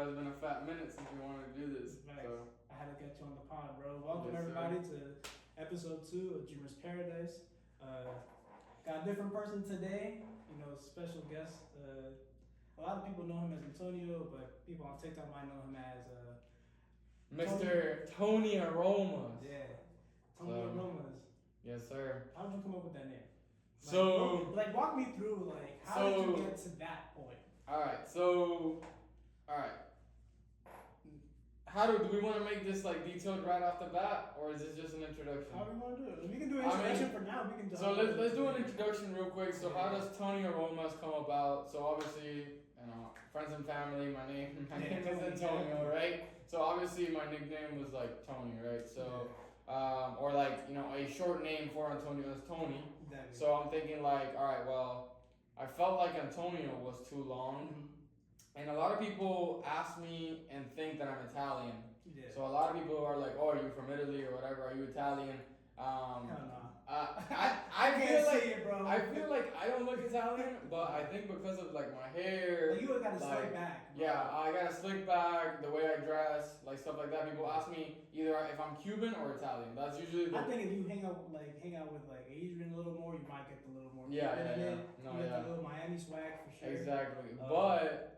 know, it's been a fat minute since we wanted to do this. Nice. So. I had to get you on the pod, bro. Welcome Yes, everybody to episode 2 of Dreamers Paradise. Got a different person today. You know, special guest. A lot of people know him as Antonio, but people on TikTok might know him as Mr. Tony Aromas. Yeah, Tony Aromas. Yes, sir. How did you come up with that name? So, walk me through, how did you get to that point? Alright. How do we want to make this detailed right off the bat, or is this just an introduction? How do we want to do it? We can do an introduction for now. We can do. So let's do an introduction real quick. So how does Tony Aromas come about? So obviously, friends and family. My name is Antonio, right? So obviously my nickname was Tony, right? So or a short name for Antonio is Tony. Exactly. So I'm thinking all right, well, I felt like Antonio was too long. Mm-hmm. And a lot of people ask me and think that I'm Italian. Yeah. So a lot of people are like, "Oh, are you from Italy or whatever? Are you Italian?" Hell no. I can't see it, bro. I feel like I don't look Italian, but I think because of my hair. You got a slick back. Bro. Yeah, I got a slick back. The way I dress, stuff like that. People ask me either if I'm Cuban or Italian. That's usually. I think if you hang out with Adrian a little more, you might get the little more. Yeah. No, you get the little Miami swag for sure. Exactly, but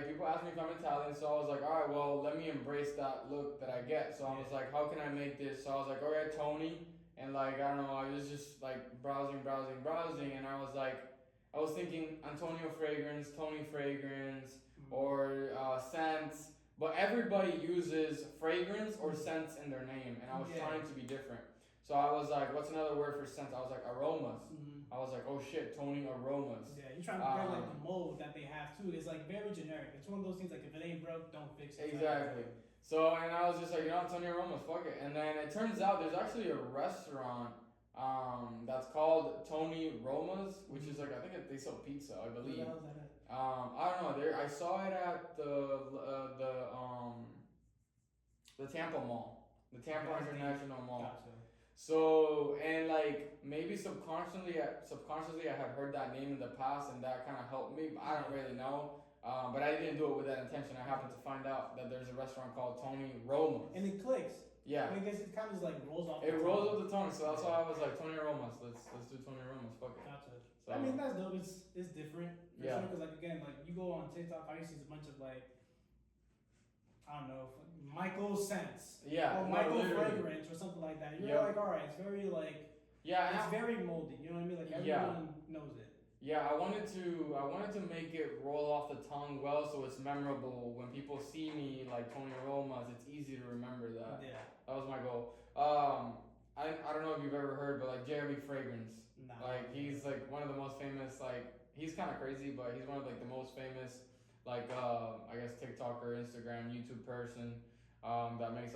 people ask me if I'm Italian, so I was like, all right, well, let me embrace that look that I get. So I was like, how can I make this? So I was like, all right, Tony, and I don't know, I was just browsing, and I was thinking Antonio Fragrance, Tony Fragrance, or scents, but everybody uses fragrance or scents in their name, and I was trying to be different. So I was like, what's another word for scents? I was like, aromas. Mm-hmm. I was like, oh shit, Tony Aromas. Yeah, you're trying to break the mold that they have too. It's very generic. It's one of those things if it ain't broke, don't fix it. Exactly. So, and I was just like, Tony Aromas, fuck it. And then it turns out there's actually a restaurant that's called Tony Roma's, which is I think they sell pizza, I believe. Where the hell's that at? I don't know. I saw it at the Tampa Mall, the Tampa International Mall. Gotcha. So, and maybe subconsciously I had heard that name in the past, and that kind of helped me. I don't really know, but I didn't do it with that intention. I happened to find out that there's a restaurant called Tony Roma's, and it clicks. Yeah, I guess it kind of just rolls off. It rolls off the tongue, so that's why I was like Tony Roma's. Let's do Tony Roma's. Fuck it. Gotcha. So, I mean that's dope. It's different. For yeah. Because again, you go on TikTok, I see a bunch of I don't know, Michael Scents. Yeah. Or Michael Fragrance or something like that. You're all right, it's very it's very moldy. You know what I mean? Everyone knows it. Yeah, I wanted to make it roll off the tongue well, so it's memorable. When people see me Tony Aromas, it's easy to remember that. Yeah. That was my goal. I don't know if you've ever heard, but Jeremy Fragrance. Nah. He's one of the most famous. He's kind of crazy, but he's one of the most famous. I guess TikToker, Instagram, YouTube person that makes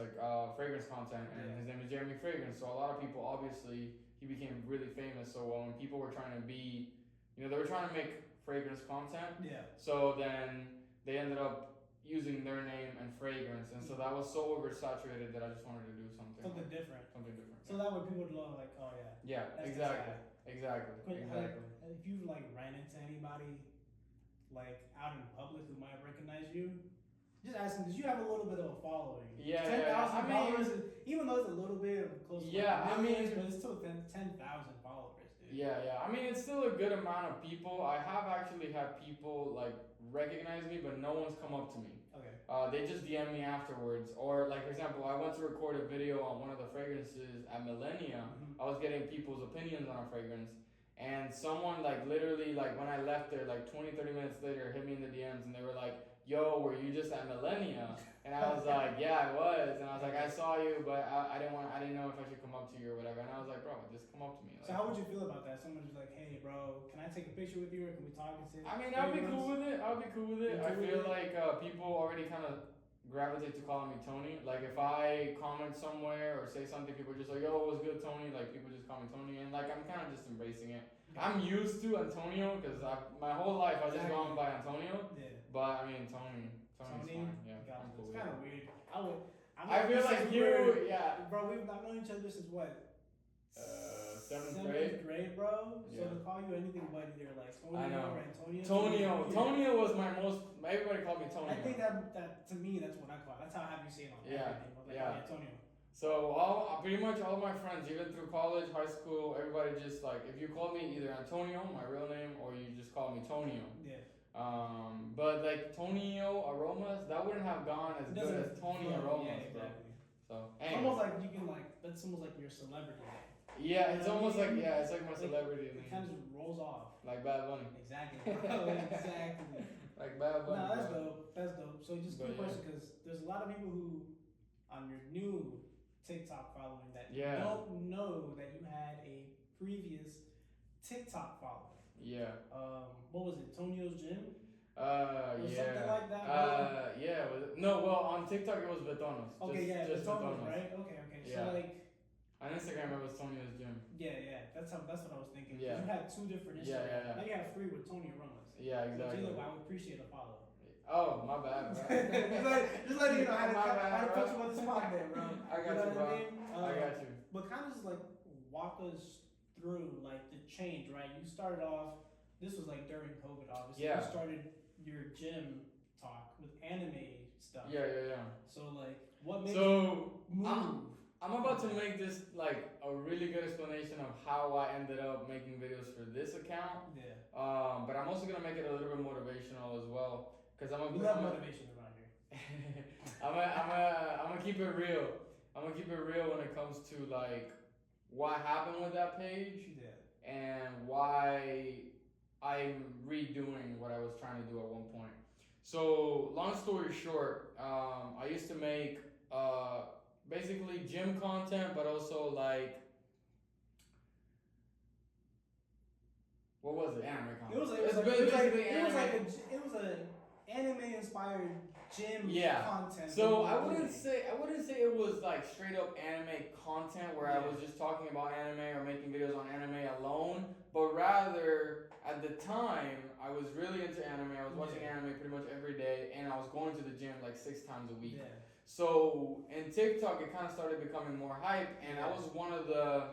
fragrance content, and his name is Jeremy Fragrance. So a lot of people, obviously, he became really famous. So when people were trying to be, they were trying to make fragrance content. Yeah. So then they ended up using their name and fragrance, and so that was so oversaturated that I just wanted to do something different. So yeah. that way people know oh yeah. Yeah. Exactly. If you ran into anybody out in public who might recognize you, just ask them because you have a little bit of a following. 10,000 followers, even though it's a little bit of close. Yeah, but it's still 10,000 followers, dude. Yeah. I mean, it's still a good amount of people. I have actually had people recognize me, but no one's come up to me. Okay. They just DM me afterwards, or for example, I went to record a video on one of the fragrances at Millennia. Mm-hmm. I was getting people's opinions on a fragrance. And someone literally when I left there 20-30 minutes later hit me in the DMs and they were like, yo, were you just at Millennia? And I was like, yeah, I was. And I was like, I saw you, but I didn't know if I should come up to you or whatever. And I was like, bro, just come up to me. So how would you feel about that? Someone's hey, bro, can I take a picture with you or can we talk and sit? I mean, I'd be cool with it. I feel people already kind of gravitate to calling me Tony. If I comment somewhere or say something, people are just yo, what's good, Tony? People just call me Tony, and I'm kind of just embracing it. I'm used to Antonio because my whole life I just gone by Antonio. Yeah. But I mean, Tony's fine. Yeah, gotcha. Cool. It's kind of weird. I feel like you, yeah. Bro, we've known each other since what? seventh grade. bro. So Yeah. to call you anything but either like I Tonio know. or Antonio. Tonio was my most. Everybody called me Tonio. I think that to me that's what I call it. That's how I have you say it on everything. But like Antonio. So pretty much all my friends, even through college, high school, everybody just like if you call me either Antonio, my real name, or you just call me Tonio. Yeah. But like Tonio Aromas, that wouldn't have gone as good as Tony Aromas, yeah, exactly. Bro. So it's almost like you can like that's almost like your celebrity name. Yeah, it's almost like it's like my celebrity name. It kind of just rolls off. Like Bad Bunny. Exactly. Exactly. Like Bad Bunny. No, that's dope. That's dope. So just a quick question, because there's a lot of people who on your new TikTok following that don't know that you had a previous TikTok following. Yeah. What was it? Tonio's Gym? Or something like that. Yeah. No, well, on TikTok it was Betonos. Okay, just Betonos, right? Okay. Yeah. So like. On Instagram it was Tonio's Gym. Yeah. That's what I was thinking. Yeah. You had 2 different Instagrams. Yeah. Now you have 3 with Tony Aromas. Yeah, exactly. Which I would appreciate a follow. Oh, my bad, bro. just letting you know how to put you on the spot there, bro. I got you, bro. I got you. But kind of just like walk us through like the change, right? You started off. This was like during COVID, obviously. Yeah. You started your gym talk with anime stuff. Yeah. So like, what made you move? I'm about to make this like a really good explanation of how I ended up making videos for this account. Yeah. But I'm also gonna make it a little bit motivational as well, cause we love motivation around here. I'm gonna keep it real. I'm gonna keep it real when it comes to like what happened with that page. Yeah. And why I'm redoing what I was trying to do at one point. So long story short, I used to make basically gym content, but also like, what was it? Anime content. It was an anime inspired gym content. So I wouldn't say it was like straight up anime content where I was just talking about anime or making videos on anime alone, but rather at the time I was really into anime. I was watching anime pretty much every day, and I was going to the gym like 6 times a week. Yeah. So in TikTok, it kind of started becoming more hype, and I was one of the,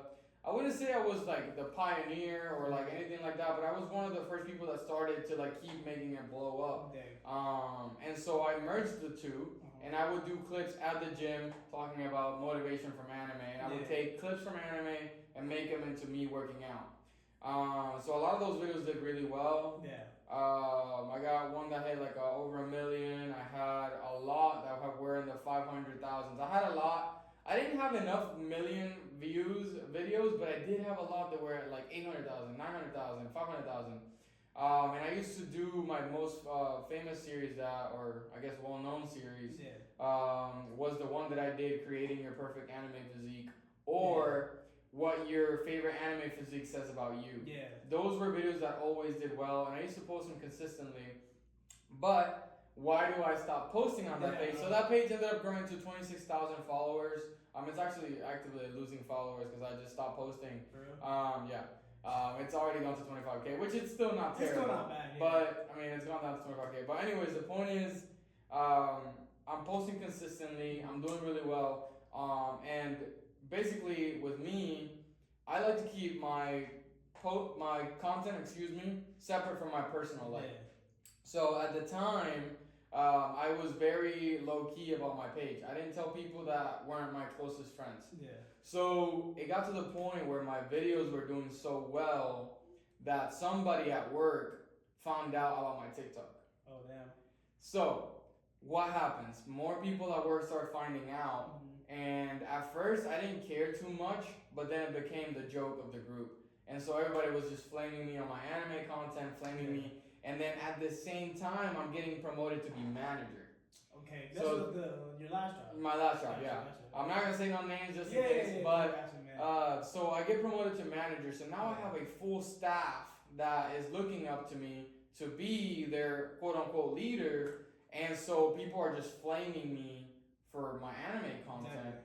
I wouldn't say I was like the pioneer or like anything like that, but I was one of the first people that started to like keep making it blow up. And so I merged the two, and I would do clips at the gym talking about motivation from anime, and I would take clips from anime and make them into me working out. So a lot of those videos did really well. Yeah. I got one that had like over 1 million. I had a lot that were in the 500,000s. I had a lot. I didn't have enough million views videos, but I did have a lot that were at like 800,000, 900,000, 500,000. And I used to do my most famous series or I guess well-known series was the one that I did, Creating Your Perfect Anime Physique, or what your favorite anime physique says about you. Yeah. Those were videos that always did well, and I used to post them consistently. But why do I stop posting on that page? So that page ended up growing to 26,000 followers. It's actually actively losing followers because I just stopped posting. For real? It's already gone to 25K, which is still not terrible. It's still not bad. But I mean, it's gone down to 25K. But anyways, the point is, I'm posting consistently. I'm doing really well. And basically, with me, I like to keep my content, separate from my personal life. So at the time, I was very low key about my page. I didn't tell people that weren't my closest friends. Yeah. So it got to the point where my videos were doing so well that somebody at work found out about my TikTok. Oh damn. So what happens? More people at work start finding out. And at first, I didn't care too much, but then it became the joke of the group. And so everybody was just flaming me on my anime content, flaming me. And then at the same time, I'm getting promoted to be manager. Okay, that's your last job. My last job, yeah. I'm not gonna say no names just in case, but so I get promoted to manager. So now I have a full staff that is looking up to me to be their quote unquote leader. And so people are just flaming me for my anime content.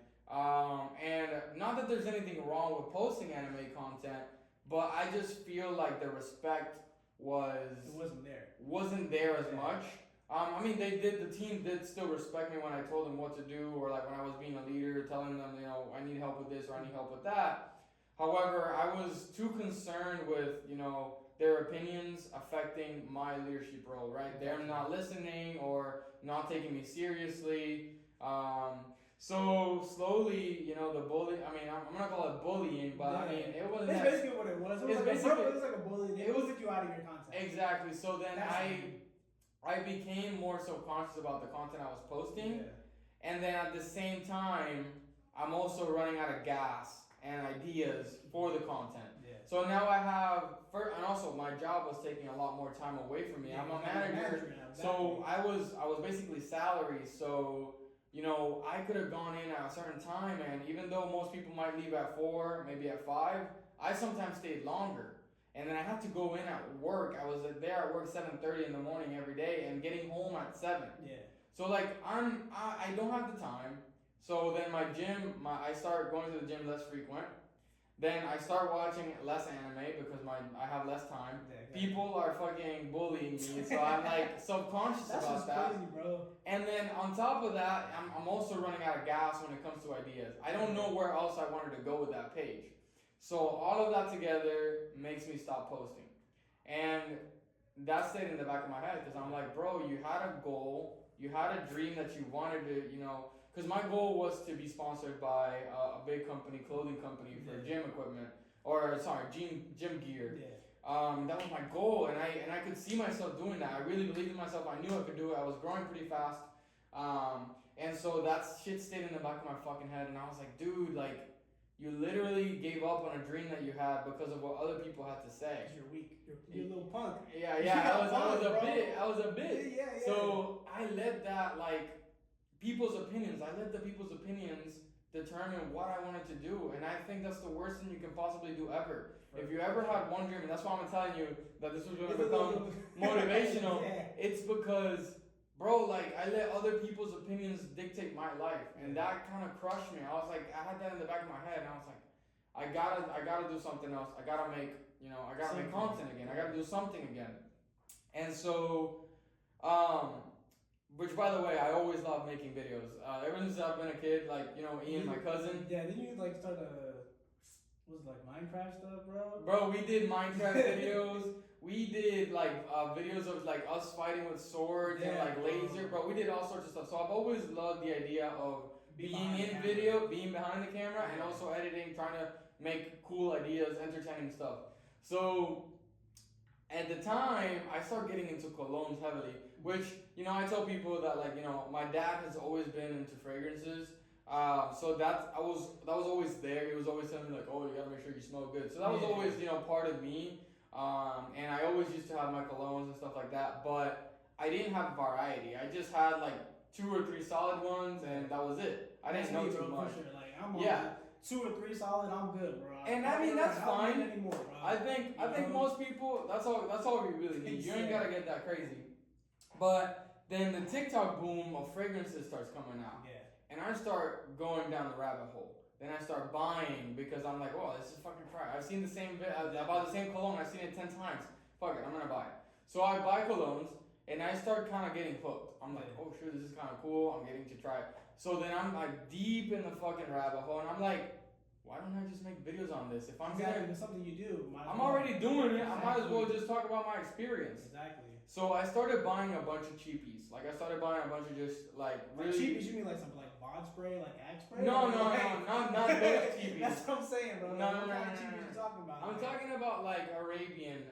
And not that there's anything wrong with posting anime content, but I just feel like the respect wasn't there as much. I mean, the team did still respect me when I told them what to do, or like when I was being a leader, telling them, I need help with this or I need help with that. However, I was too concerned with, their opinions affecting my leadership role, right? They're not listening or not taking me seriously. So slowly, the bully. I mean, I'm gonna call it bullying, but I mean, it wasn't. That's basically what it was. It was like a bully. They took you out of your content. Exactly. So then I became more subconscious about the content I was posting, and then at the same time, I'm also running out of gas and ideas for the content. So now I have, and also my job was taking a lot more time away from me. I'm a manager, so I was basically salary. So I could have gone in at a certain time, and even though most people might leave at 4, maybe at 5, I sometimes stayed longer. And then I had to go in at work. I was there at work 7:30 in the morning every day, and getting home at 7. Yeah. So like I don't have the time. So then my gym, I start going to the gym less frequent. Then I start watching less anime because I have less time. Yeah, exactly. People are fucking bullying me, so I'm like subconscious about that. Crazy, bro. And then on top of that, I'm also running out of gas when it comes to ideas. I don't know where else I wanted to go with that page. So all of that together makes me stop posting. And that stayed in the back of my head because I'm like, bro, you had a goal, you had a dream that you wanted to, because my goal was to be sponsored by a big company, clothing company for gym equipment, gym gear. Yeah. That was my goal, and I could see myself doing that. I really believed in myself. I knew I could do it. I was growing pretty fast, and so that shit stayed in the back of my fucking head. And I was like, dude, like, you literally gave up on a dream that you had because of what other people had to say. You're weak. You're a little punk. Yeah. I was a bit. Yeah. So I let that people's opinions. I let the people's opinions determine what I wanted to do, and I think that's the worst thing you can possibly do ever. If you ever had one dream, and that's why I'm telling you that this was going to become motivational. It's because, bro, I let other people's opinions dictate my life, and that kind of crushed me. I was like, I had that in the back of my head, and I was like, I gotta do something else. I gotta make, I gotta make content again. I gotta do something again. And so, which, by the way, I always love making videos. Ever since I've been a kid, Ian, my cousin. Yeah, didn't you start Minecraft stuff, bro? Bro, we did Minecraft videos. We did videos of us fighting with swords and laser. Bro, we did all sorts of stuff. So I've always loved the idea of being in video, being behind the camera, and also editing, trying to make cool ideas, entertaining stuff. So at the time, I started getting into colognes heavily, which, I tell people that my dad has always been into fragrances. So that was always there. He was always telling me oh, you gotta make sure you smell good. So that was always, part of me. And I always used to have my colognes and stuff like that, but I didn't have variety. I just had 2 or 3 solid ones, and that was it. I didn't know too much. For sure. I'm on 2 or 3 solid, I'm good, bro. And I mean that's fine. Anymore, bro. I think most people, that's all we really need. You ain't gotta get that crazy. But then the TikTok boom of fragrances starts coming out. Yeah. And I start going down the rabbit hole. Then I start buying because I'm like, oh, this is fucking fire. I've seen the same, I bought the same cologne, I've seen it 10 times. Fuck it, I'm gonna buy it. So I buy colognes, and I start kind of getting hooked. I'm like, oh shit, this is kind of cool, I'm getting to try it. So then I'm deep in the fucking rabbit hole, and I'm like, why don't I just make videos on this? If I'm it's something you do. I'm already doing it, I might as well just talk about my experience. Exactly. So I started buying a bunch of cheapies. I started buying a bunch of just really cheapies. You mean some bod spray, Axe spray? No, not those cheapies. That's what I'm saying, bro. No. Cheapies you talking about? I'm talking about Arabian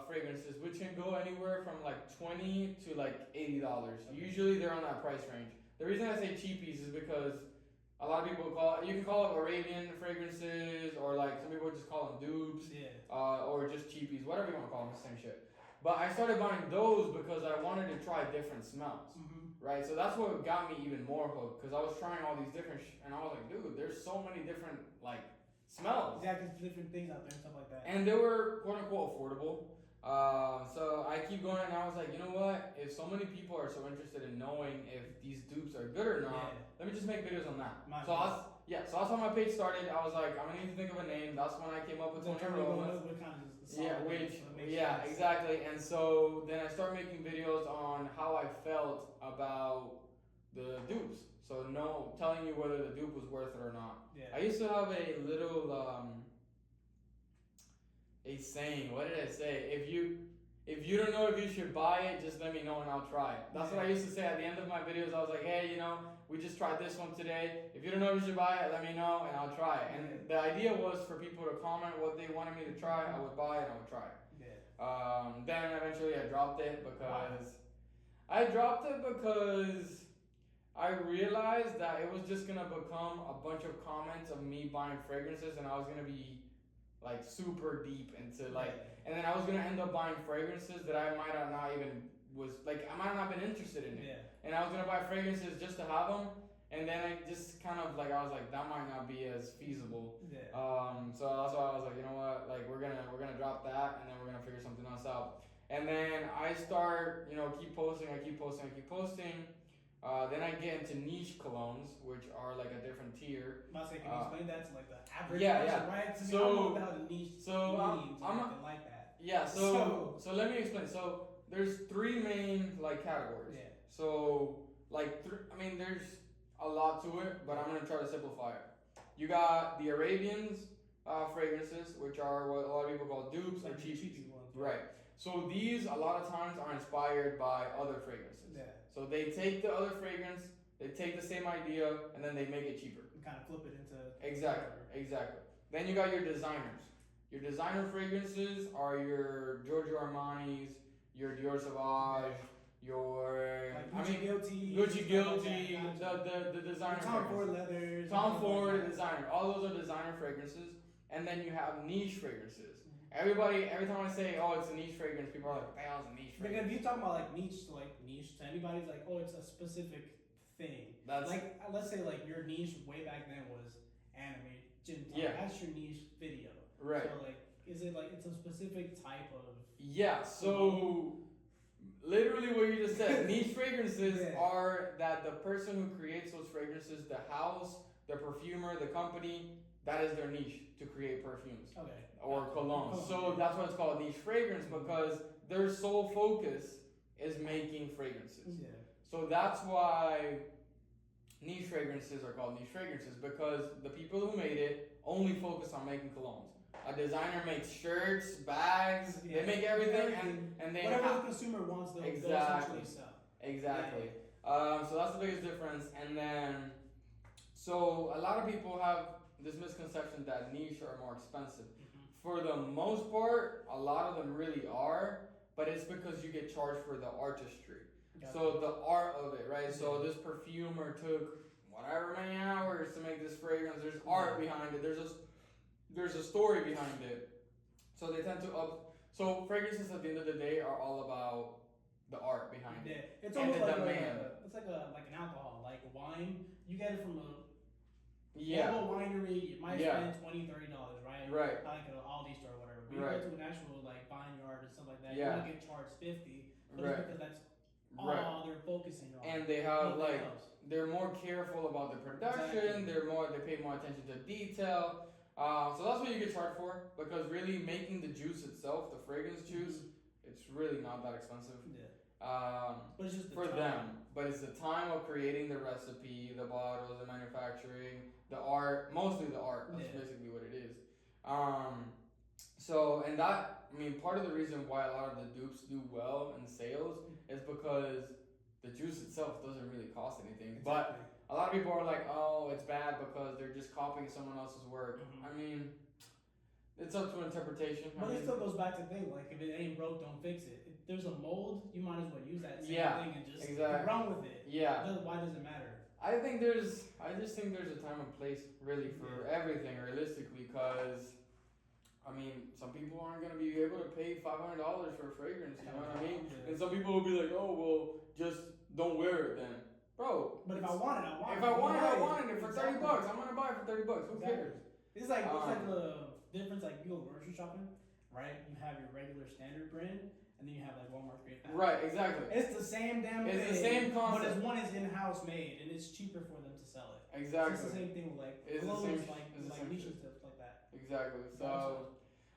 fragrances, which can go anywhere from $20 to $80. Okay. Usually they're on that price range. The reason I say cheapies is because a lot of people you can call it Arabian fragrances, or some people just call them dupes, or just cheapies, whatever you want to call them, the same shit. But I started buying those because I wanted to try different smells, right? So that's what got me even more hooked, because I was trying all these different and I was like, dude, there's so many different smells. Exactly, different things out there and stuff like that. And they were quote unquote affordable. So I keep going, and I was like, you know what? If so many people are so interested in knowing if these dupes are good or not, let me just make videos on that. So that's how my page started. I was like, I'm gonna need to think of a name. That's when I came up with Tony Aromas. Exactly. And so then I started making videos on how I felt about the dupes. So telling you whether the dupe was worth it or not. Yeah. I used to have a little a saying. What did I say? If you don't know if you should buy it, just let me know and I'll try it. That's what I used to say at the end of my videos. I was like, hey, you know, we just tried this one today. If you don't know if you should buy it, let me know and I'll try it. And the idea was for people to comment what they wanted me to try. I would buy it and I would try it. Then eventually I dropped it because I realized that it was just gonna become a bunch of comments of me buying fragrances, and I was gonna be like super deep into like, and then I was gonna end up buying fragrances that I might have not even I might have not been interested in it, and I was gonna buy fragrances just to have them, and then I just kind of like I was like that might not be as feasible. So that's why I was like, you know what, like we're gonna drop that, and then we're gonna figure something else out. And then I start, you know, keep posting. Then I get into niche colognes, which are like a different tier. Can you explain that to like the average person, right? So, I don't know how the niche means I'm or anything like that. Yeah, so let me explain. So there's three main like categories. So like there's a lot to it, but I'm gonna try to simplify it. You got the Arabians fragrances, which are what a lot of people call dupes or cheapies. Right. So these a lot of times are inspired by other fragrances. So they take the other fragrance, they take the same idea, and then they make it cheaper. You kind of flip it into Exactly. Then you got your designers. Your designer fragrances are your Giorgio Armani's, your Dior Sauvage, your Gucci Guilty, the designer Tom Ford leathers, Tom Ford designer. All those are designer fragrances, and then you have niche fragrances. Every time I say, oh, it's a niche fragrance, people are like, the hell's a niche fragrance? Because if you talk about like niche to anybody's like, oh, it's a specific thing. That's like, let's say like your niche way back then was anime, gym talk. That's your niche video. Right. So like, is it like it's a specific type of? Yeah. So literally what you just said, niche fragrances are that the person who creates those fragrances, the house, the perfumer, the company, that is their niche to create perfumes. Okay. Or colognes. So that's why it's called niche fragrance, because their sole focus is making fragrances. So that's why niche fragrances are called niche fragrances, because the people who made it only focus on making colognes. A designer makes shirts, bags, they make everything, and they whatever the consumer wants, they'll essentially sell. Exactly. So that's the biggest difference. And then, so a lot of people have this misconception that niche are more expensive. For the most part, a lot of them really are, but it's because you get charged for the artistry. So the art of it, right? So this perfumer took whatever many hours to make this fragrance. There's art behind it. There's a story behind it. So they tend to so fragrances at the end of the day are all about the art behind it. It's almost like it's like an alcohol, like wine. You get it from a local winery. You might spend $20, $30, right? Right. Like an Aldi store or whatever. But you go to an actual like vineyard and stuff like that. You're gonna get charged $50, but because that's all they're focusing on. And they have they're more careful about the production. They pay more attention to detail. So that's what you get charged for, because really making the juice itself, the fragrance juice, it's really not that expensive. But it's just for them. But it's the time of creating the recipe, the bottles, the manufacturing, the art, mostly the art. That's basically what it is. And that, part of the reason why a lot of the dupes do well in sales is because the juice itself doesn't really cost anything. But a lot of people are like, oh, it's bad because they're just copying someone else's work. It's up to interpretation. But it still goes back to the thing, like if it ain't broke, don't fix it. If there's a mold, you might as well use that same thing and just run with it. Why does it matter? I just think there's a time and place really for everything realistically, because some people aren't gonna be able to pay $500 for a fragrance, you know what I mean? And some people will be like, oh well, just don't wear it then. Bro. But if I want it, I want it. If I wanted it for $30. I'm gonna buy it for $30. Who cares? It's like the difference, like you go grocery shopping, right? You have your regular standard brand, and then you have like Walmart Great Value. Right, exactly. It's the same damn thing. It's the same concept. But one is in-house made, and it's cheaper for them to sell it. Exactly. It's the same thing with like clothes, like niche and stuff like that. Exactly. So,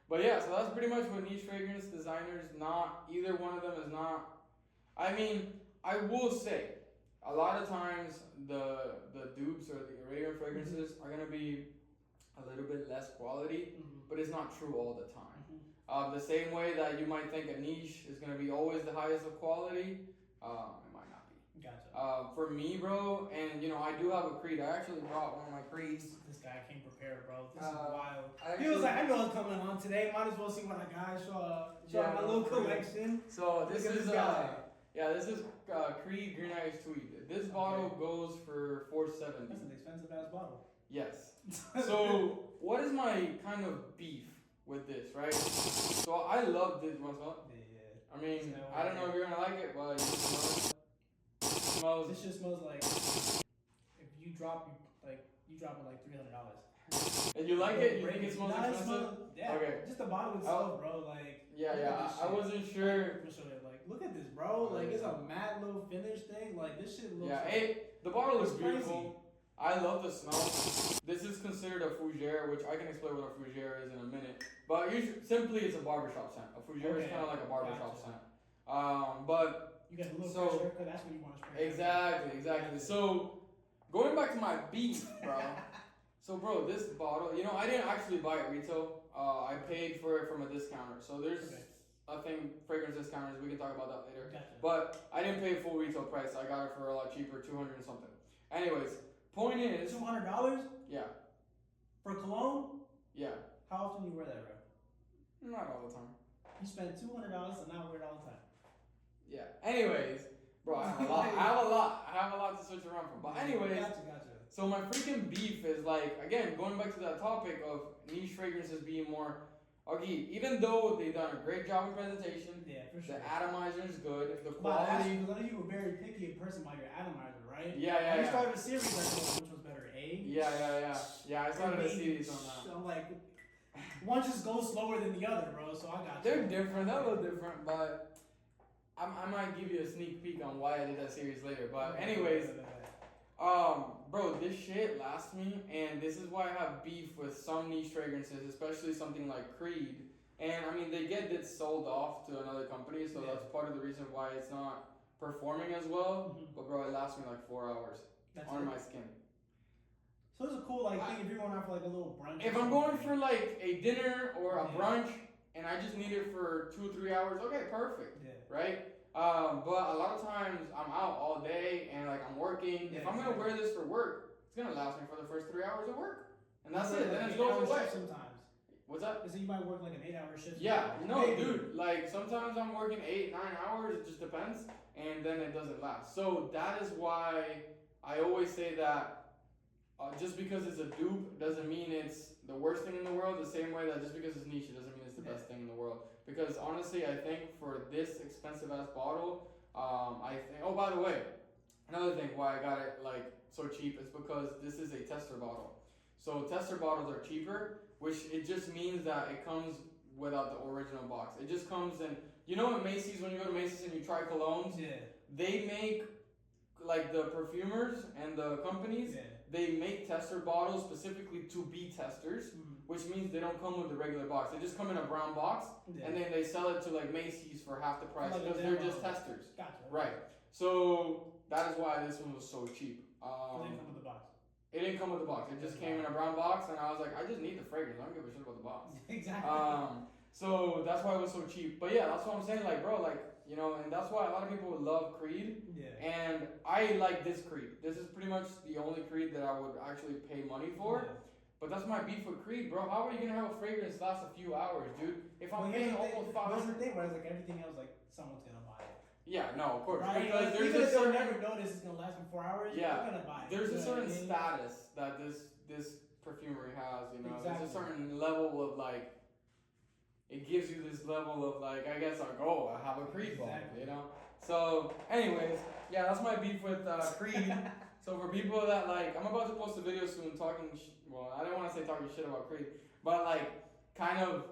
but yeah, so that's pretty much what niche fragrance designers. Not either one of them is not. I will say, a lot of times the dupes or the Arabian fragrances are gonna be a little bit less quality, Mm-hmm. but it's not true all the time. Mm-hmm. The same way that you might think a niche is gonna be always the highest of quality, it might not be. Gotcha. For me, bro, and you know, I do have a Creed. I actually brought one of my Creeds. This guy came prepared, bro. This is wild. I He was actually- like, I know what's coming on today. Might as well see what I got. Show Yeah, my no, little for real. collection. So this Look at is this guy. this is Creed Green Ice Tweed. This bottle goes for $4.70. That's an expensive ass bottle. Yes. So what is my kind of beef with this, right? So I love this. You want to smell it? Yeah. I mean, I don't know if you're gonna like it, but you can smell it. It smells. This just smells like if you drop it like $300. And you like it? You think it smells Nah, expensive? yeah. Okay. Just the bottle itself, bro. Like. Yeah, look yeah. at this I shit. wasn't sure. Let me show you. Like, look at this, bro. Like, it's a matte little finish thing. Like, this shit looks. Yeah, the bottle is It's crazy. beautiful. I love the smell. This is considered a fougere, which I can explain what a fougere is in a minute. But simply, it's a barbershop scent. A fougere is kind of like a barbershop scent. But you get a little so- pressure because that's what you want to spray. exactly. So going back to my beef, bro. So, bro, this bottle, you know, I didn't actually buy it retail. I paid for it from a discounter. So there's a thing, fragrance discounters. We can talk about that later. Gotcha. But I didn't pay full retail price. I got it for a lot cheaper, 200 and something. Anyways, point is, $200 yeah, for cologne? yeah, How often do you wear that, bro? not all the time. You spend $200 and not wear it all the time. Yeah. Anyways, bro, I have a lot to switch around from. But anyways, Gotcha. so my freaking beef is like, again, going back to that topic of niche fragrances being more, okay, even though they've done a great job in presentation, Yeah, for the sure. atomizer is good, the But I quality. know you were very picky a person about your atomizer, right? Yeah. You started a series, I know which was better, A? Yeah, I started a series on that. I'm like, one just goes slower than the other, bro, so I got They're you. different, they're a little different, but I might give you a sneak peek on why I did that series later. But anyways, bro, this shit lasts me, and this is why I have beef with some niche fragrances, especially something like Creed. And I mean, they get it sold off to another company, so Yeah. that's part of the reason why it's not performing as well. Mhm. But bro, it lasts me like 4 hours That's on it. my skin. So it's a cool like thing if you're going out for like a little brunch. If or I'm going something. for like a dinner or a Yeah. brunch, and I just need it for 2 or 3 hours, okay, perfect, Yeah. right? But a lot of times I'm out all day and like I'm working. Yeah, If I'm gonna exactly. wear this for work, it's gonna last me for the first 3 hours of work, and that's Like it. Then an it goes 8-hour away. shift sometimes. What's up? They say you might work like an 8-hour shift. Yeah, no, Maybe. dude. Like sometimes I'm working 8, 9 hours. It just depends, and then it doesn't last. So that is why I always say that just because it's a dupe doesn't mean it's the worst thing in the world. The same way that just because it's niche, it doesn't mean it's the best thing in the world. Because honestly, I think for this expensive ass bottle, I think. Oh, by the way, another thing why I got it like so cheap is because this is a tester bottle. So tester bottles are cheaper, which it just means that it comes without the original box. It just comes in. You know at Macy's, when you go to Macy's and you try colognes, Yeah. they make like the perfumers and the companies. Yeah. They make tester bottles specifically to be testers, which means they don't come with the regular box. They just come in a brown box, Yeah. and then they sell it to like Macy's for half the price Like a because they're demo. just testers. Gotcha. Right. So that is why this one was so cheap. So they come with the box. It didn't come with the box. It just came in a brown box, and I was like, I just need the fragrance. I don't give a shit about the box. Exactly. So that's why it was so cheap. But yeah, that's what I'm saying. Like, bro, like, you know, and that's why a lot of people would love Creed. Yeah. And I like this Creed. This is pretty much the only Creed that I would actually pay money for. Yeah. But that's my beef with Creed, bro. How are you gonna have a fragrance last a few hours, dude? If I'm Well, paying here's the thing- almost What's the 500. thing? Where it's like everything else, like someone's gonna buy it. Yeah, no, of course. Right? Because Like, there's even a if they'll certain never notice it's gonna last for 4 hours, Yeah. they're gonna buy it. there's a You know what I certain mean? status that this perfumery has, you know. Exactly. There's a certain level of like it gives you this level of like I guess like oh I have a Creed bottle, Exactly. you know. So anyways, yeah, that's my beef with Creed. So for people that like I'm about to post a video soon talking well, I don't want to say talking shit about Creed, but like kind of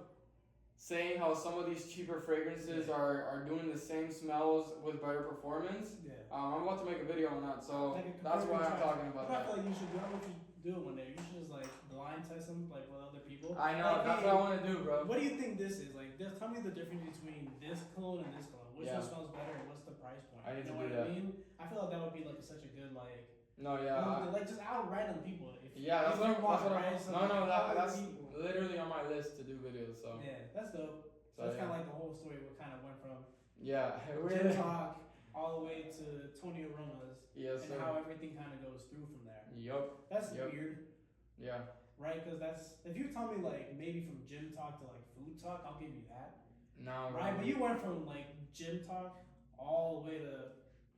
saying how some of these cheaper fragrances are doing the same smells with better performance. Yeah. I'm about to make a video on that, so Like a that's why I'm comparative talking trial. about I that. feel like you should do what you do one day. You should just like blind test them like with other people. I know, Like, that's hey, what I want to do, bro. What do you think this is? Like, just tell me the difference between this cologne and this cologne. Which Yeah. one smells better and what's the price point? I need you to know do what that. I mean? I feel like that would be like such a good like No, You yeah. know, like just out random people. Yeah, that's if what you I'm. want, That's what right? I'm. So, No, like, no, out that's people. literally on my list to do videos. So. Yeah, that's dope. So that's kind of like the whole story. What kind of went from Yeah. Gym Talk all the way to Tony Aromas, Yes, and sir. how everything kind of goes through from there. Yup. That's Yep. weird, Yeah. right? Because that's if you tell me like maybe from Gym Talk to like Food Talk, I'll give you that. No. Right, but you went from like Gym Talk all the way to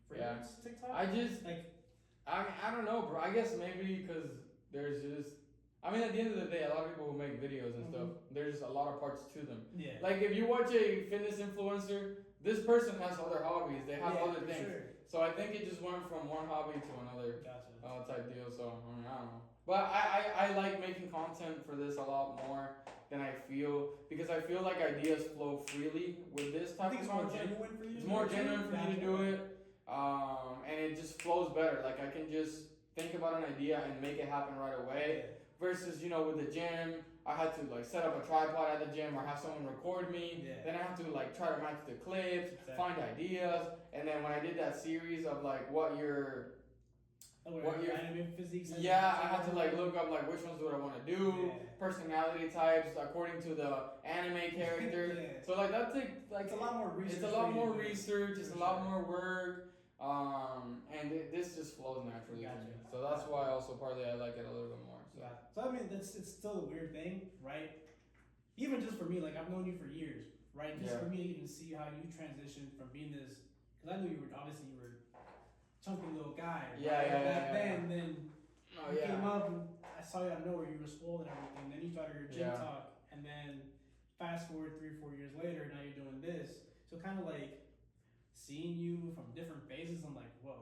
fragrance TikTok. I just like. I don't know, bro. I guess maybe because there's just. I mean, at the end of the day, a lot of people who make videos and stuff, there's a lot of parts to them. Yeah. Like if you watch a fitness influencer, this person has other hobbies. They have other things. Sure. So I think it just went from one hobby to another Gotcha. type deal. So I mean, I don't know. But I like making content for this a lot more than I feel because I feel like ideas flow freely with this I type think of it's more content. genuine for you. It's more genuine for me to do it, and it just flows better. Like I can just think about an idea and make it happen right away. Versus, you know, with the gym, I had to like set up a tripod at the gym or have someone record me. Yeah. Then I have to like try to match the clips, Exactly. find ideas, and then when I did that series of like what your anime physiques. I had to like look up like which ones do I want to do, personality types according to the anime character. Yeah. So like that takes like It's a lot more research. it's a lot for you more to do. research. It's a lot more work. And this just flows naturally to me. So that's why also partly I like it a little bit more. So. Yeah. So I mean, it's still a weird thing, right? Even just for me, like I've known you for years, right? Just for me to even see how you transitioned from being this, because I knew you were obviously you were a chunky little guy. Back then, then you came up and I saw you out of nowhere. You were swole and everything. Then you started your gym talk, and then fast forward 3 or 4 years later, now you're doing this. So kind of like seeing you from different phases, I'm like, whoa,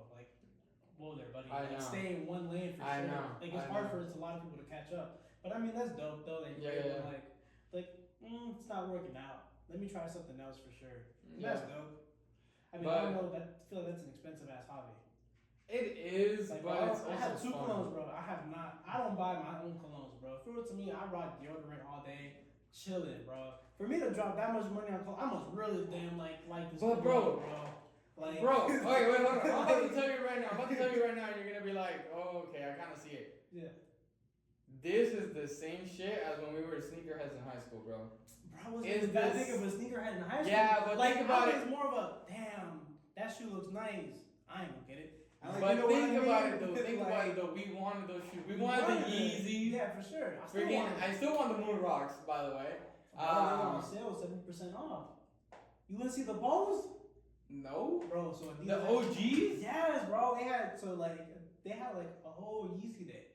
there, buddy. Like, stay in one lane for sure. Like it's hard for a lot of people to catch up. But I mean, that's dope though. That you're able to it's not working out. Let me try something else for sure. That's dope. I mean, I don't know. I feel like that's an expensive ass hobby. It is, like, but bro, it's I have also 2 fun. colognes, bro. I don't buy my own colognes, bro. If it were to me, I rock deodorant all day, chilling, bro. For me to drop that much money on clothes, I must really damn like this. But bro. Like, bro, wait, hold on. I'm about to tell you right now. And you're gonna be like, oh, okay, I kind of see it. Yeah. This is the same shit as when we were sneakerheads in high school, bro. Bro, I wasn't that big of a sneakerhead in high school. Yeah, but like, think about it. It's more of a damn. That shoe looks nice. I ain't gonna get it. But think about it though. We wanted those shoes. We wanted the Yeezys. Yeah, for sure. I still want the Moon Rocks, by the way. They were on sale, 70% off. You wanna see the balls? No, bro. So the OGs. Yes, bro. They had a whole Yeezy day,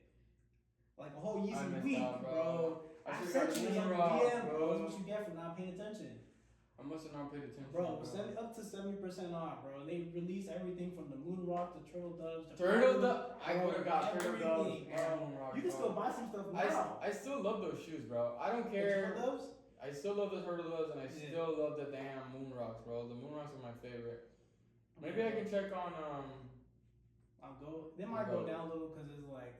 like a whole Yeezy week, bro. I sent you some DM, bro. That's what you get for not paying attention. I must have not paid attention, bro. Up to 70% off, bro. They released everything from the Moon Rock to Turtle Doves. I would have got Turtle Doves and Moon Rock. You can still buy some stuff now. I still love those shoes, bro. I don't care. Turtle Doves? I still love the Turtle Doves and I still love the damn Moon Rocks, bro. The Moon Rocks are my favorite. Maybe I can check on I'll go. They might go down a little because it's like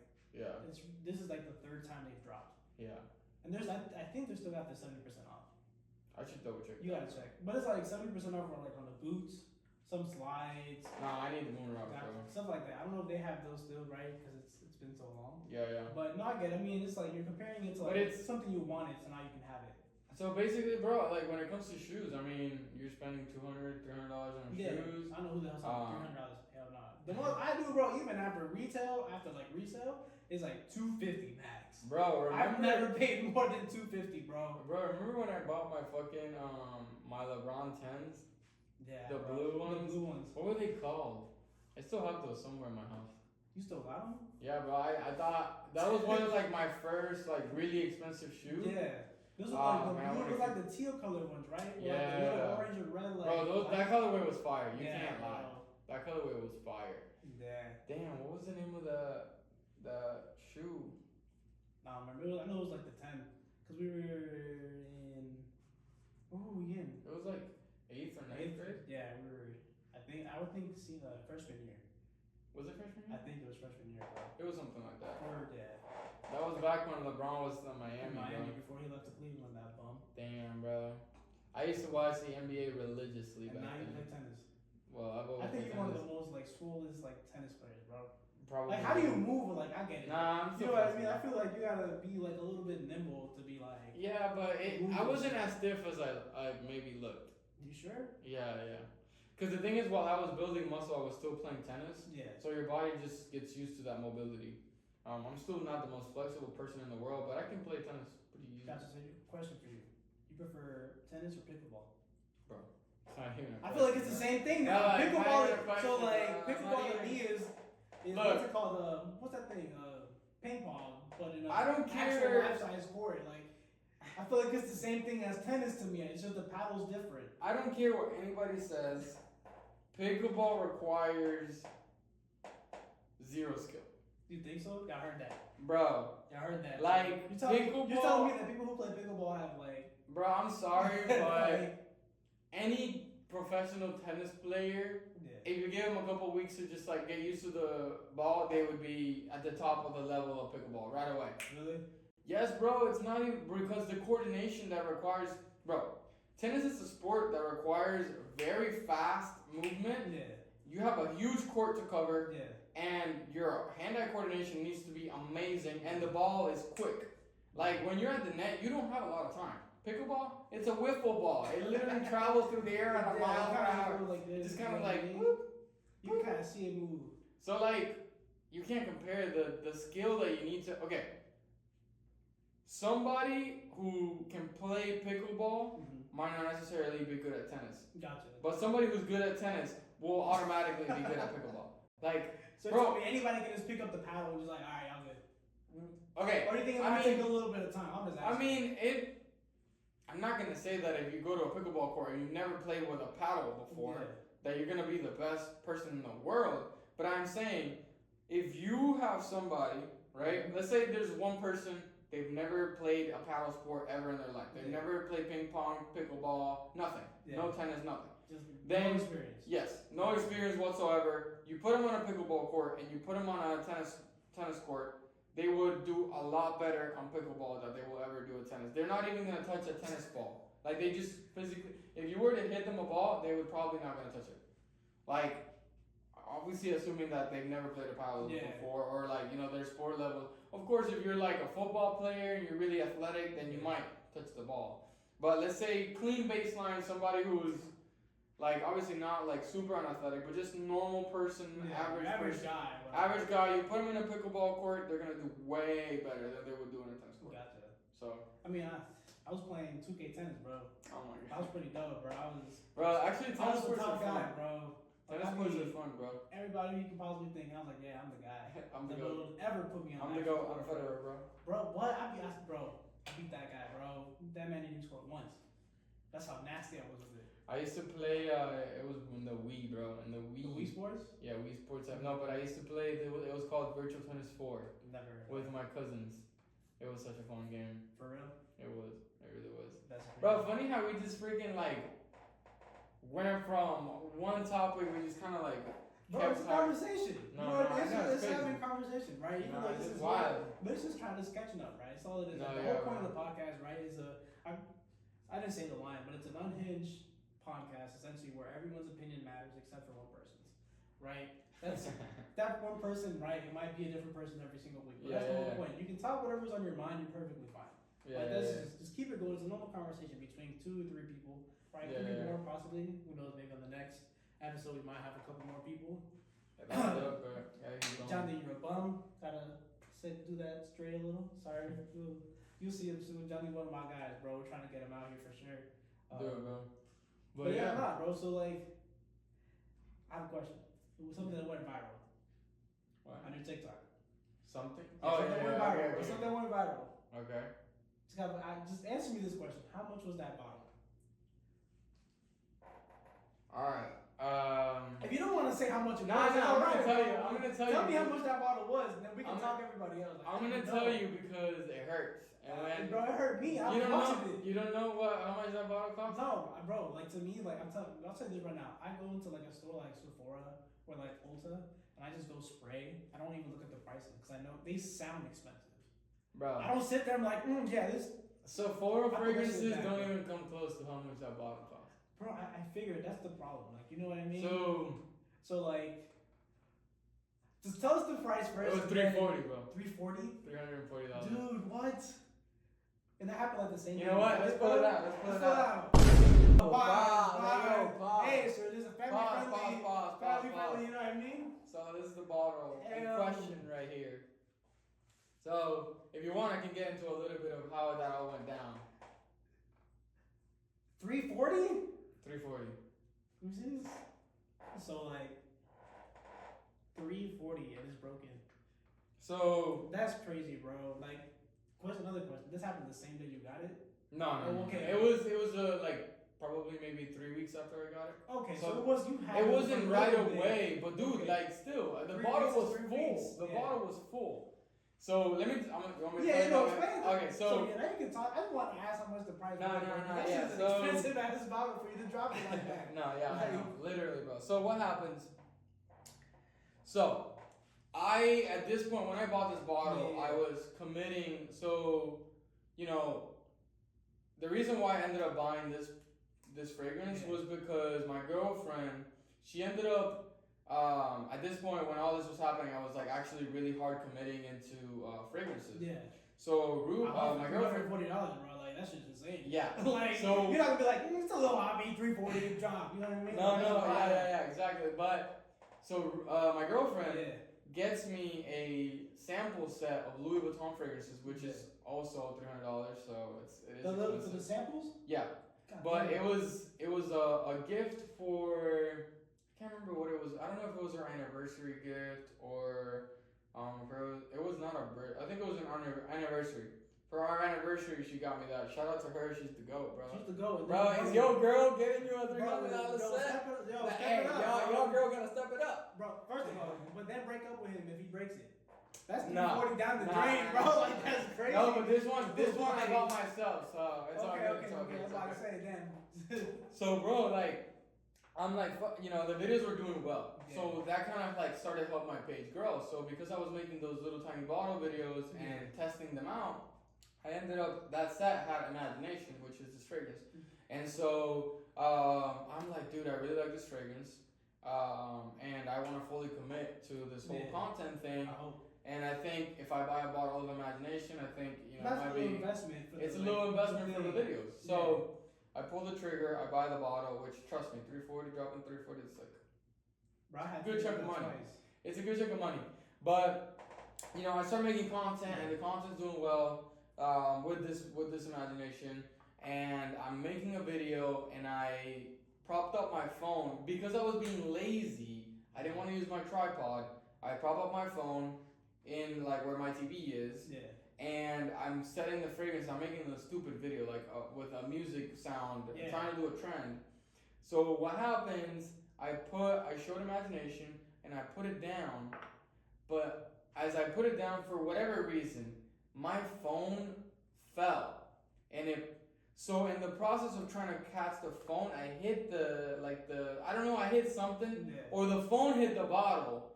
this is like the 3rd time they've dropped. Yeah. And I think they still got the 70% off. I should double check. You gotta check, but it's like 70% off on like on the boots, some slides. Nah, I need the Moon Rocks, bro. Stuff like that. I don't know if they have those still, right? Because it's been so long. Yeah. But no, I get it. I mean, it's like you're comparing it to like it's something you wanted, so now you can have it. So basically, bro, like when it comes to shoes, I mean, you're spending $200, $300 on shoes. I know who the hell's spending $300. Hell no. The most I do, bro, even after resale, is like $250 max. Bro, I've never paid more than $250, bro. Bro, remember when I bought my fucking my LeBron 10s? Yeah. The blue ones. The blue ones. What were they called? I still have those somewhere in my house. You still got them? Yeah, bro. I thought that was one of like my first like really expensive shoes. Yeah. Those are like the teal colored ones, right? Yeah. Like the little orange or red. Like, bro, that colorway was fire. You can't bro. lie. That colorway was fire. Yeah. Damn, what was the name of the shoe? Nah, I remember. I know it was like the 10, cause we were in. What were we in? It was like 8th or 9th grade. Yeah, we were. I would think freshman year. Was it freshman year? I think it was freshman year, bro. It was something like that. Yeah. That was back when LeBron was in Miami, before he left to Cleveland, that bum. Damn, bro. I used to watch the NBA religiously and back now you then. play tennis. Well, I've always I think played you're one of tennis. the most like swollest like tennis players, bro. Probably. Like, how do you move? Like, I get it. Nah, I'm You still know what I mean? I flexible. feel like you gotta be like a little bit nimble to be like. Yeah, but I wasn't as stiff as I maybe looked. You sure? Yeah, yeah. Because the thing is, while I was building muscle, I was still playing tennis. Yeah. So your body just gets used to that mobility. I'm still not the most flexible person in the world, but I can play tennis pretty easy. Gotcha. So, question for you: you prefer tennis or pickleball? Bro, it's not even a I feel like it's the same thing now. No, like, Pickleball. not even a question, So like bro. pickleball Not to me is Look. what's it called? What's that thing? Ping pong, but in a I don't actual care. life-size court. Like, I feel like it's the same thing as tennis to me. It's just the paddle's different. I don't care what anybody says. Pickleball requires zero skill. You think so? Yeah, I heard that. Bro, Yeah, I heard that. like, you're telling pickleball. me that people who play pickleball have like. Bro, I'm sorry, but like, any professional tennis player, yeah. if you give them a couple weeks to just like get used to the ball, they would be at the top of the level of pickleball right away. Really? Yes, bro. It's not even because the coordination that requires, bro. Tennis is a sport that requires very fast movement. Yeah. You have a huge court to cover, Yeah. and your hand-eye coordination needs to be amazing, and the ball is quick. Like when you're at the net, you don't have a lot of time. Pickleball, it's a wiffle ball. It literally travels through the air at a mile per hour. Like this, It's kind of you know what I like mean? whoop. You can kind of see it move. So like, you can't compare the skill that you need to. Okay, somebody who can play pickleball might not necessarily be good at tennis. Gotcha. But somebody who's good at tennis will automatically be good at pickleball. Like, So bro, anybody can just pick up the paddle and just like, all right, I'm good. okay. Or do you think it I might mean- take a little bit of time? I'm just I asking. mean, I'm not gonna say that if you go to a pickleball court and you've never played with a paddle before, that you're gonna be the best person in the world. But I'm saying, if you have somebody, right? Let's say there's one person, they've never played a paddle sport ever in their life. They've Yeah. never played ping pong, pickleball, nothing. Yeah. No tennis, nothing. Just Then- no experience. Yes, no experience whatsoever. You put them on a pickleball court and you put them on a tennis court, they would do a lot better on pickleball than they will ever do at tennis. They're not even gonna touch a tennis ball. Like they just physically, if you were to hit them a ball, they would probably not gonna touch it. Like, obviously assuming that they've never played a paddle Yeah. before or like, you know, their sport level. Of course, if you're like a football player and you're really athletic, then you might touch the ball. But let's say clean baseline, somebody who's like obviously not like super unathletic, but just normal person, average person. guy. Average guy, you put them in a pickleball court, they're gonna do way better than they would do in a tennis court. Gotcha. So, I mean, I was playing 2K tennis, bro. oh my I god. was pretty dope, bro. Bro, actually I tennis was the courts are top fun. guy, bro. Tennis I courts mean, are fun, bro. Everybody you can possibly think. I was like, yeah, I'm the guy. I'm the that goat. will ever put me on. I'm the actual goat. I'm court, Federer, bro. Bro, what? I beat that guy, bro. That man didn't score once. That's how nasty I was with it. I used to play, it was in the Wii, bro. In the Wii. The Wii Sports? Yeah, Wii Sports. No, but I used to play, it was called Virtual Tennis 4 Never heard of with it. my cousins. It was such a fun game. For real? It was. It really was. That's Bro, funny how we just freaking like went from one topic, we just kind of like Bro, kept it's a talking. conversation. No, you know what no, I I mean? know, It's it's crazy. having a conversation, right? Even No, though it's this just is wild. But it's just trying to sketching up, right? It's all it is. No, Like, the yeah, whole point of bro. the podcast, right, is I didn't say the line, but it's an unhinged podcast, essentially, where everyone's opinion matters except for one person's, right? That's that one person, right? It might be a different person every single week, but Yeah, that's the yeah, whole yeah. point. You can talk whatever's on your mind, you're perfectly fine. Yeah, Like, yeah, that's yeah. just keep it going. It's a normal conversation between 2 or 3 people, right? Yeah, Could be yeah, more, possibly. Who knows? Maybe on the next episode, we might have a couple more people. That's dope, bro. Yeah, keep going. Johnny, you're a bum. Gotta do that straight a little. Sorry. You'll see him soon. Johnny, one of my guys, bro. We're trying to get him out here for sure. Do it, bro. But yeah, nah, bro. So like, I have a question. It was something that went viral What? on your TikTok. Something? Something went viral. okay, Something went viral. okay. Just answer me this question. How much was that bottle? Alright. If you don't want to say how much it Nah, was, nah, I'm alright, gonna tell bro. you. I'm gonna tell Tell you. me how much that bottle was, and then we can I'm talk everybody else. Like, I'm I gonna don't tell know. you because it hurts. And when Bro, it hurt me. I you was don't watching know, it. you don't know how much that bottle cost? No, bro, like to me, like I'll tell you this right now. I go into like a store like Sephora or like Ulta, and I just go spray. I don't even look at the pricing because I know they sound expensive. Bro. I don't sit there and like, yeah, this. Sephora I think that shit fragrances bad, don't bro. even come close to how much that bottle costs. Bro, I figured that's the problem. Like, you know what I mean? So So like, Just tell us the price It first. was $340, bro. $340? $340. Dude, what? And that happened like the same You day. know what? Let's pull it out. Let's pull Let's it pull it out. out. Pause. Pause. Hey, so there's a family friendly, Pause. you know what I mean? So this is the bottle in question right here. So if you want, I can get into a little bit of how that all went down. 340? 340. Who's this? So like 340 and it's broken. So That's crazy, bro. Like, another question. This happened the same day you got it? no. Oh, okay. It was like probably maybe 3 weeks after I got it. Okay, So so it was you had It for wasn't a right little bit. away, but dude, Okay. like still, the 3 bottle weeks was is 3 full. weeks. The Yeah. bottle was full. So let me. You want me to Yeah, tell you know, you explain it. Okay, so yeah, now you can talk. I just want to ask how much the price No, was. no, Like, no, that yeah, shit's an so- expensive ass bottle for you to drop it like that. no, yeah, I know, Like- literally, bro. So what happens? So I at this point when I bought this bottle, Yeah. I was committing. So you know, the reason why I ended up buying this fragrance Yeah. was because my girlfriend, she ended up. At this point, when all this was happening, I was like actually really hard committing into fragrances. Yeah. So my girlfriend, $40, bro. Like, that shit's insane. yeah. Like, So- you're not gonna be like, it's a little hobby, 340 drop. You know what I mean? No, Like, no, that's wild. yeah, exactly. But so my girlfriend Yeah. gets me a sample set of Louis Vuitton fragrances, which is also $300. So it is The little, for expensive. the samples? Yeah, God but damn. it was a gift for I can't remember what it was. I don't know if it was her anniversary gift or it was not a birth. I think it was an anniversary. For our anniversary, she got me that. Shout out to her. She's the goat, bro. She's the go. Bro, is your girl giving you a Bro, $300 set? step it up, Hey, bro. y'all girl gotta step it up. Bro, first of all, but then break up with him if he breaks it. That's Nah. 340 down the Nah. drain, bro. Like, that's crazy. No, but this one I bought myself, so it's all Okay, good. okay, It's all okay. good. I was It's all about to good. say then. So, bro, like, I'm like, you know, the videos were doing well. So that kind of like started help my page grow. So because I was making those little tiny bottle videos and testing them out, I ended up that set had Imagination, which is this fragrance. And so I'm like, dude, I really like this fragrance, and I want to fully commit to this whole content thing. I hope. And I think if I buy a bottle of Imagination, I think it That's might a little be. investment. For It's a the, little like, investment for the thing. videos. So I pull the trigger, I buy the bottle, which trust me, 340 dropping 340, it's like Bro, I had good to do chunk of that money. twice. it's a good chunk of money. But you know, I started making content, and the content's doing well with this Imagination. And I'm making a video, and I propped up my phone because I was being lazy. I didn't want to use my tripod. I prop up my phone in like where my TV is. Yeah. And I'm setting the fragrance. I'm making a stupid video, like with a music sound, Yeah. trying to do a trend. So what happens? I showed Imagination, and I put it down. But as I put it down, for whatever reason, my phone fell, and so in the process of trying to catch the phone, I hit I hit something, Yeah. or the phone hit the bottle.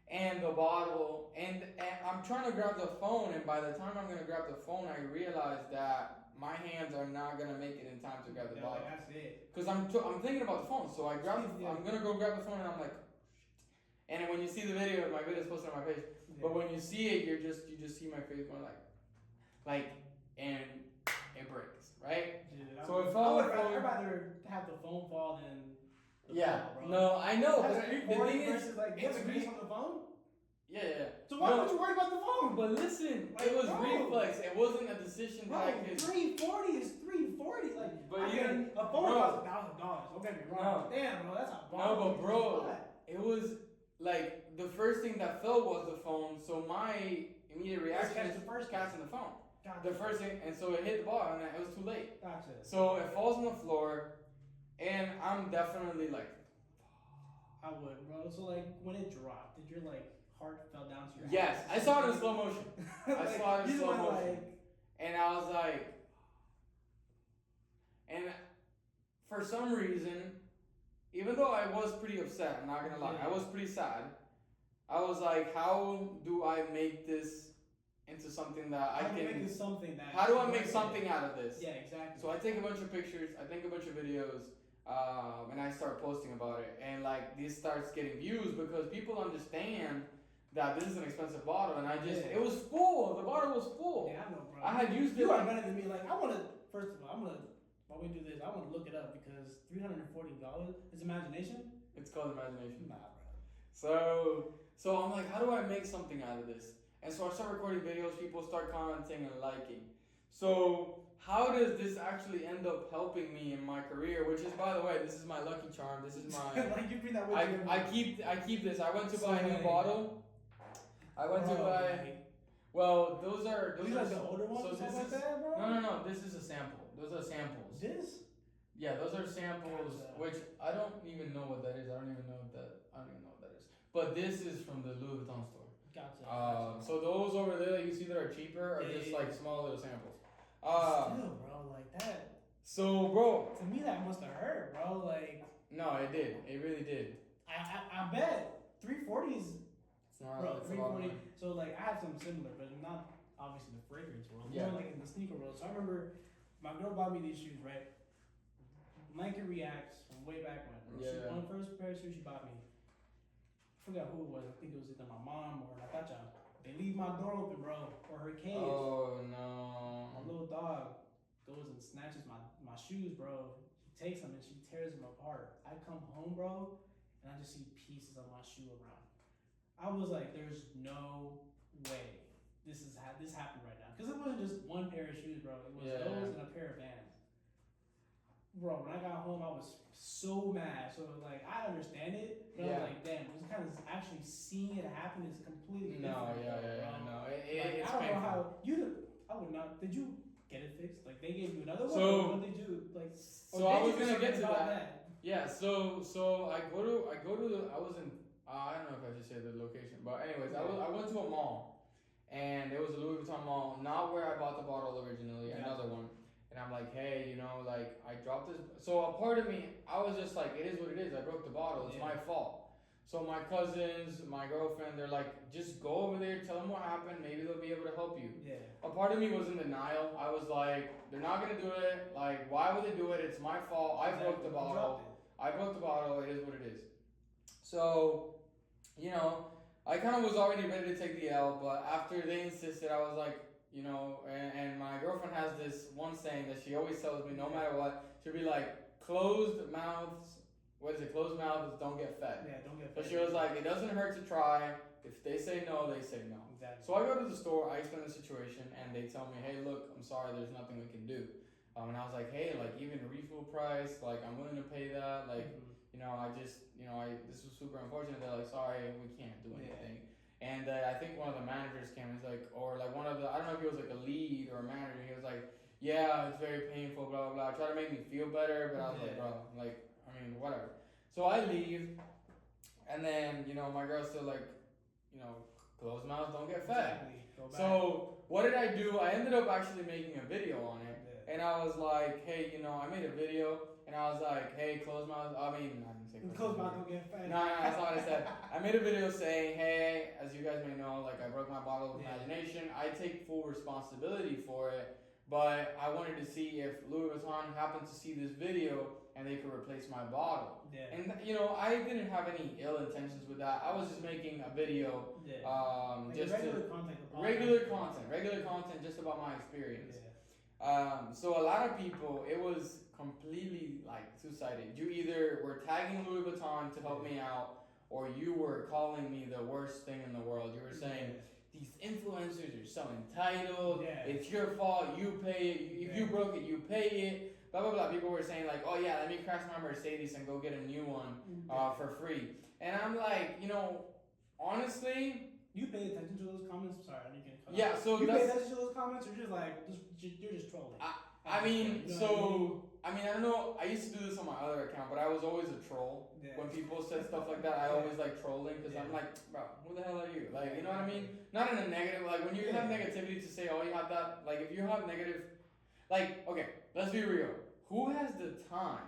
And I'm trying to grab the phone, and by the time I'm gonna grab the phone, I realize that my hands are not gonna make it in time to grab the Yeah, bottle. like, that's it. Cause I'm thinking about the phone, so I grab Yeah. I'm gonna go grab the phone, and I'm like, and then when you see the video, my video is posted on my page. But when you see it, you just see my face going and it breaks, right? Dude, So I'd if I would- rather have the phone fall than the Yeah. ball, bro. No, I know, That's but the 340 thing is, versus like it's what's the grease re- on the phone? yeah. So why No. would you worry about the phone? But listen, Like, it was bro. reflex. It wasn't a decision Bro, that I could. 340 is 340. Like, But I you- mean, a phone bro. costs $1,000. Don't get me wrong. Damn, bro, that's a No, bomb. but bro, it was like the first thing that fell was the phone. So my immediate reaction catch is the first catching the phone. Gotcha. The first thing, and so it hit the ball, and it was too late. Gotcha. So it falls on the floor, and I'm definitely like, I would, bro. So like, when it dropped, did your like heart fell down to your yes, ass? I saw it in slow motion, Like, saw it in you slow went, motion. like, and I was like, and for some reason, even though I was pretty upset, I'm not gonna lie, I was pretty sad. I was like, how do I make this into something that I how do you can? make this something that? How do I make something out of this? Yeah, exactly. So I take a bunch of pictures, I take a bunch of videos, and I start posting about it. And like this starts getting views because people understand that this is an expensive bottle, and I just Yeah. it was full. The bottle was full. Yeah, I know, bro. I had used it You are like better than me. Like, I want to. First of all, I'm gonna. While we do this, I want to look it up because $340 is imagination. it's called imagination. Nah, bro. So I'm like, how do I make something out of this? And so I start recording videos. People start commenting and liking. So how does this actually end up helping me in my career? Which is, by the way, this is my lucky charm. This is my. Like you bring that with you. I keep this. I went to So buy a new like- bottle. I went to Bro, buy. like, Well, those are these are the older ones. So or this something is like that, bro. no. This is a sample. Those are samples. This. Yeah, those are samples. Gotcha. Which I don't even know what that is. I don't even know what that is. But this is from the Louis Vuitton store. Gotcha. So those over there that you see that are cheaper are Yeah, just yeah, like yeah. small little samples. Still, bro, like that. So bro, To me, that must have hurt, bro. Like, no, it did. It really did. I bet 340 is, It's not. bro. It's a lot of 340. money. So like, I have something similar, but not obviously the fragrance world. Yeah. More like in the sneaker world. So I remember my girl bought me these shoes, right? Nike Reacts from way back when. Yeah. One of the first pair of shoes she bought me. I forgot who it was. I think it was either my mom or Natacha. They leave my door open, bro, or her cage. Oh My no. little dog goes and snatches my shoes, bro. She takes them and she tears them apart. I come home, bro, and I just see pieces of my shoe around. I was like, "There's no way this happened right now," because it wasn't just one pair of shoes, bro. It was Yeah. those and a pair of Vans. Bro, when I got home, I was so mad. So like, I understand it, but I Yeah. was like, "Damn, just kind of actually seeing it happen is completely No, different." yeah, bro. no. Like, It's I don't know painful. how you. I would not. Did you get it fixed? Like they gave you another one. So- Or what did you like? So I was did you gonna do get to something about that. Yeah, so I go to the I was in I don't know if I should say the location, but anyways, I went to a mall, and it was a Louis Vuitton mall, not where I bought the bottle originally, Yeah. another one. And I'm like, hey, like I dropped this. So a part of me, I was just like, it is what it is. I broke the bottle. It's Yeah. my fault. So my cousins, my girlfriend, they're like, just go over there, tell them what happened. Maybe they'll be able to help you. Yeah. A part of me was in denial. I was like, they're not gonna do it. Like, why would they do it? It's my fault. I broke the You bottle. dropped I broke the bottle. It is what it is. So, I kind of was already ready to take the L, but after they insisted, I was like, and my girlfriend has this one saying that she always tells me, no matter what, she'll be like, closed mouths. What is it? Closed mouths don't get fed. Yeah, don't get. So fed. she was like, it doesn't hurt to try. If they say no, they say no. Exactly. So I go to the store, I explain the situation, and they tell me, hey, look, I'm sorry, there's nothing we can do. And I was like, hey, like even refill price, like I'm willing to pay that. Like, this was super unfortunate. They're like, sorry, we can't do anything. And I think one of the managers came and was like, or like one of the, I don't know if he was like a lead or a manager. He was like, yeah, it's very painful, blah, blah, blah. Try to make me feel better, but I was like, bro, like, I mean, whatever. So I leave, and then, my girl's still like, closed mouths don't get fed. Exactly. Go back. So what did I do? I ended up actually making a video on it. Yeah. And I was like, hey, I made a video, and I was like, hey, closed mouths, I didn't say Close mouth don't get fed. No, that's not what I said. I made a video saying, hey, as you guys may know, like I broke my bottle of Yeah. imagination. I take full responsibility for it, but I wanted to see if Louis Vuitton happened to see this video and they could replace my bottle. Yeah. And I didn't have any ill intentions with that. I was just making a video, Yeah. Like just regular to content. regular content, just about my experience. Yeah. So a lot of people, it was completely like two-sided. You either were tagging Louis Vuitton to help me out, or you were calling me the worst thing in the world. You were saying, these influencers are so entitled, Yeah. it's your fault, you pay it, if you broke it, you pay it, blah, blah, blah. People were saying like, oh yeah, let me crash my Mercedes and go get a new one for free. And I'm like, honestly, You pay attention to those comments? Sorry, I didn't get cut yeah, off. so You pay that's, attention to those comments, or you're just like, you're just trolling? I mean, You know what I don't know, I used to do this on my other account, but I was always a troll. Yeah. When people said stuff like that, I always like trolling, because I'm like, bro, who the hell are you? Like, you know what I mean? Not in a negative, like when you have negativity to say, oh, you have that, like if you have negative, like, okay, let's be real. Who has the time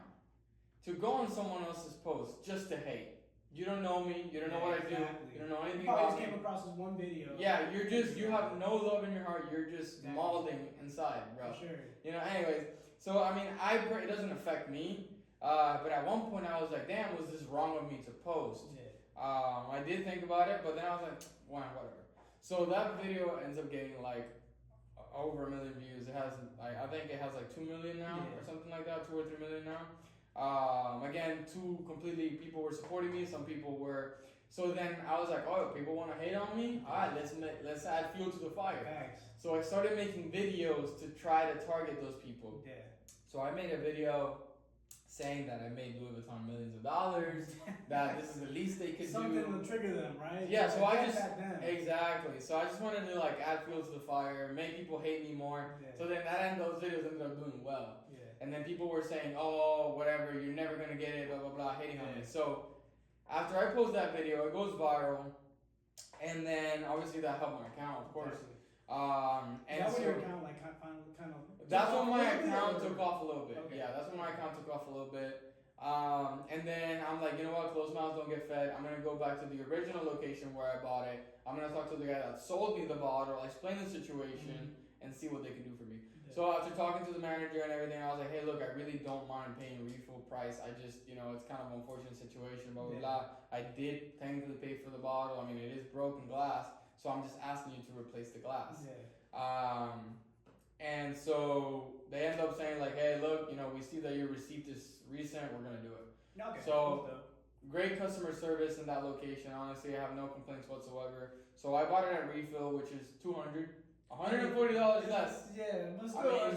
to go on someone else's post just to hate? You don't know me, you don't know what I do, exactly. you don't know anything You probably about just me. came across this one video. Yeah, you have no love in your heart, you're just molding inside, bro. For sure. Anyways, so I mean, it doesn't affect me, but at one point I was like, damn, was this wrong of me to post? Yeah. I did think about it, but then I was like, whatever. So that video ends up getting like over 1 million views. It has like I think it has like 2 million now or something like that, 2 or 3 million now. Again, two completely people were supporting me. Some people were. So then I was like, oh, people want to hate on me. All right, let's add fuel to the fire. Thanks. So I started making videos to try to target those people. Yeah. So I made a video saying that I made Louis Vuitton millions of dollars, that this is the least they could Something do. Something to trigger them, right? Yeah, so I just exactly. So I just wanted to like add fuel to the fire, make people hate me more. Yeah. So then those videos ended up doing well. Yeah. And then people were saying, oh, whatever, you're never gonna get it, blah blah blah, hating on me. So after I post that video, it goes viral, and then obviously that helped my account, of course. And that so your account like kind of. that's when my account took off a little bit. Okay. Yeah, that's when my account took off a little bit. And then I'm like, you know what? Closed mouths don't get fed. I'm gonna go back to the original location where I bought it. I'm gonna talk to the guy that sold me the bottle, explain the situation, and see what they can do for me. Yeah. So after talking to the manager and everything, I was like, hey, look, I really don't mind paying refill price. I just, it's kind of an unfortunate situation, blah, blah, blah. I did technically pay for the bottle. I mean, it is broken glass, so I'm just asking you to replace the glass. Yeah. And so they end up saying like, hey, look, we see that your receipt is recent. We're going to do it. Okay. So great customer service in that location. Honestly, I have no complaints whatsoever. So I bought it at refill, which is $240 less. Yeah, but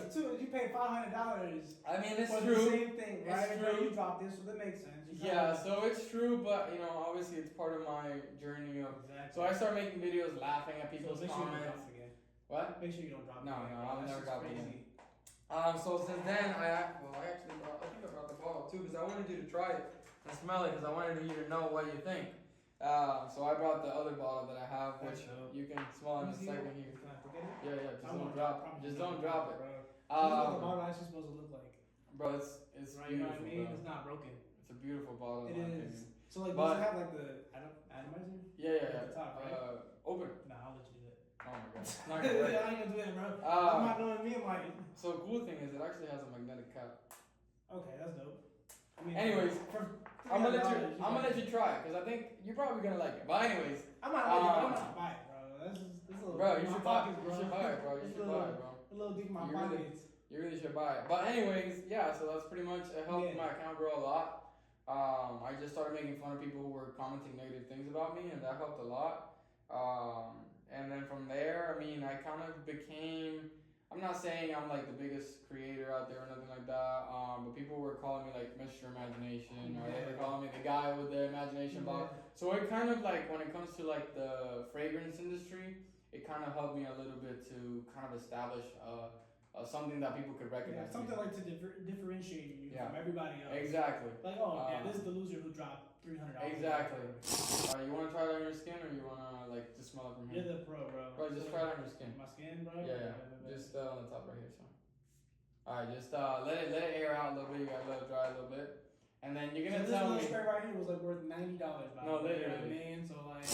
still, you paid $500. I mean, it's for true. The same thing, right? It's true. You dropped this, so that makes sense. Yeah, so it's true, but obviously it's part of my journey of. Exactly. So I start making videos laughing at people's comments. What? Make sure you don't drop it. No, I'll never drop it again. So since then, I think I brought the bottle too because I wanted you to try it and smell it because I wanted you to know what you think. So I brought the other bottle that I have, which you can smell in a second here. Can I forget it? Yeah, just don't drop it. Just don't drop it. This is what the bottle actually supposed to look like. Bro, it's right, beautiful. You know what I mean? Bro. It's not broken. It's a beautiful bottle. It is. Opinion. So like, does it have like the atomizer? Yeah. At the top, right? Open it. Nah, I'll let you do that. Oh my god. It's not gonna work. I ain't gonna do that, bro. I'm not doing me. I'm like. So cool thing is it actually has a magnetic cap. Okay, that's dope. I mean, anyways, I'm gonna let you try it because I think you're probably gonna like it. But anyways, I'm not buy it, bro. This is a little. Bro, you should buy it, bro. You should buy it, bro. A little deep in my pockets. You really should buy it. But anyways, yeah. So that's pretty much it. Helped my account grow a lot. I just started making fun of people who were commenting negative things about me, and that helped a lot. And then from there, I mean, I kind of became. I'm not saying I'm like the biggest creator out there or nothing like that, but people were calling me like Mr. Imagination, or they were calling me the guy with the imagination box. So it kind of like, when it comes to like the fragrance industry, it kind of helped me a little bit to kind of establish something that people could recognize. Yeah, something like to differentiate you from everybody else. Exactly. Like, this is the loser who dropped $300. Exactly. You want to try it on your skin, or you want to like just smell it from here? You're the pro, bro. Bro, just try it on your skin. My skin, bro. Yeah. Just on the top right here. So. All right, just let it air out a little bit. You gotta let it dry a little bit, and then you're gonna tell me. This spray right here was like worth $90. No, literally. You know what I mean? So like.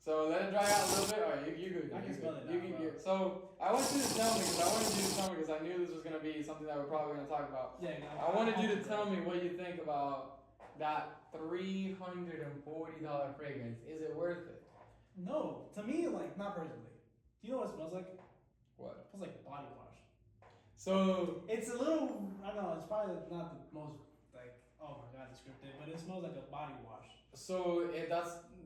So let it dry out a little bit. All right, you good. I can smell it. So I want you to tell me because I knew this was gonna be something that we're probably gonna talk about. Yeah. I wanted you to tell me what you think about that $340 fragrance. Is it worth it? No, to me, like not personally. Do you know what it smells like? What? It smells like body wash. So it's a little. I know it's probably not the most like oh my god descriptive, but it smells like a body wash. So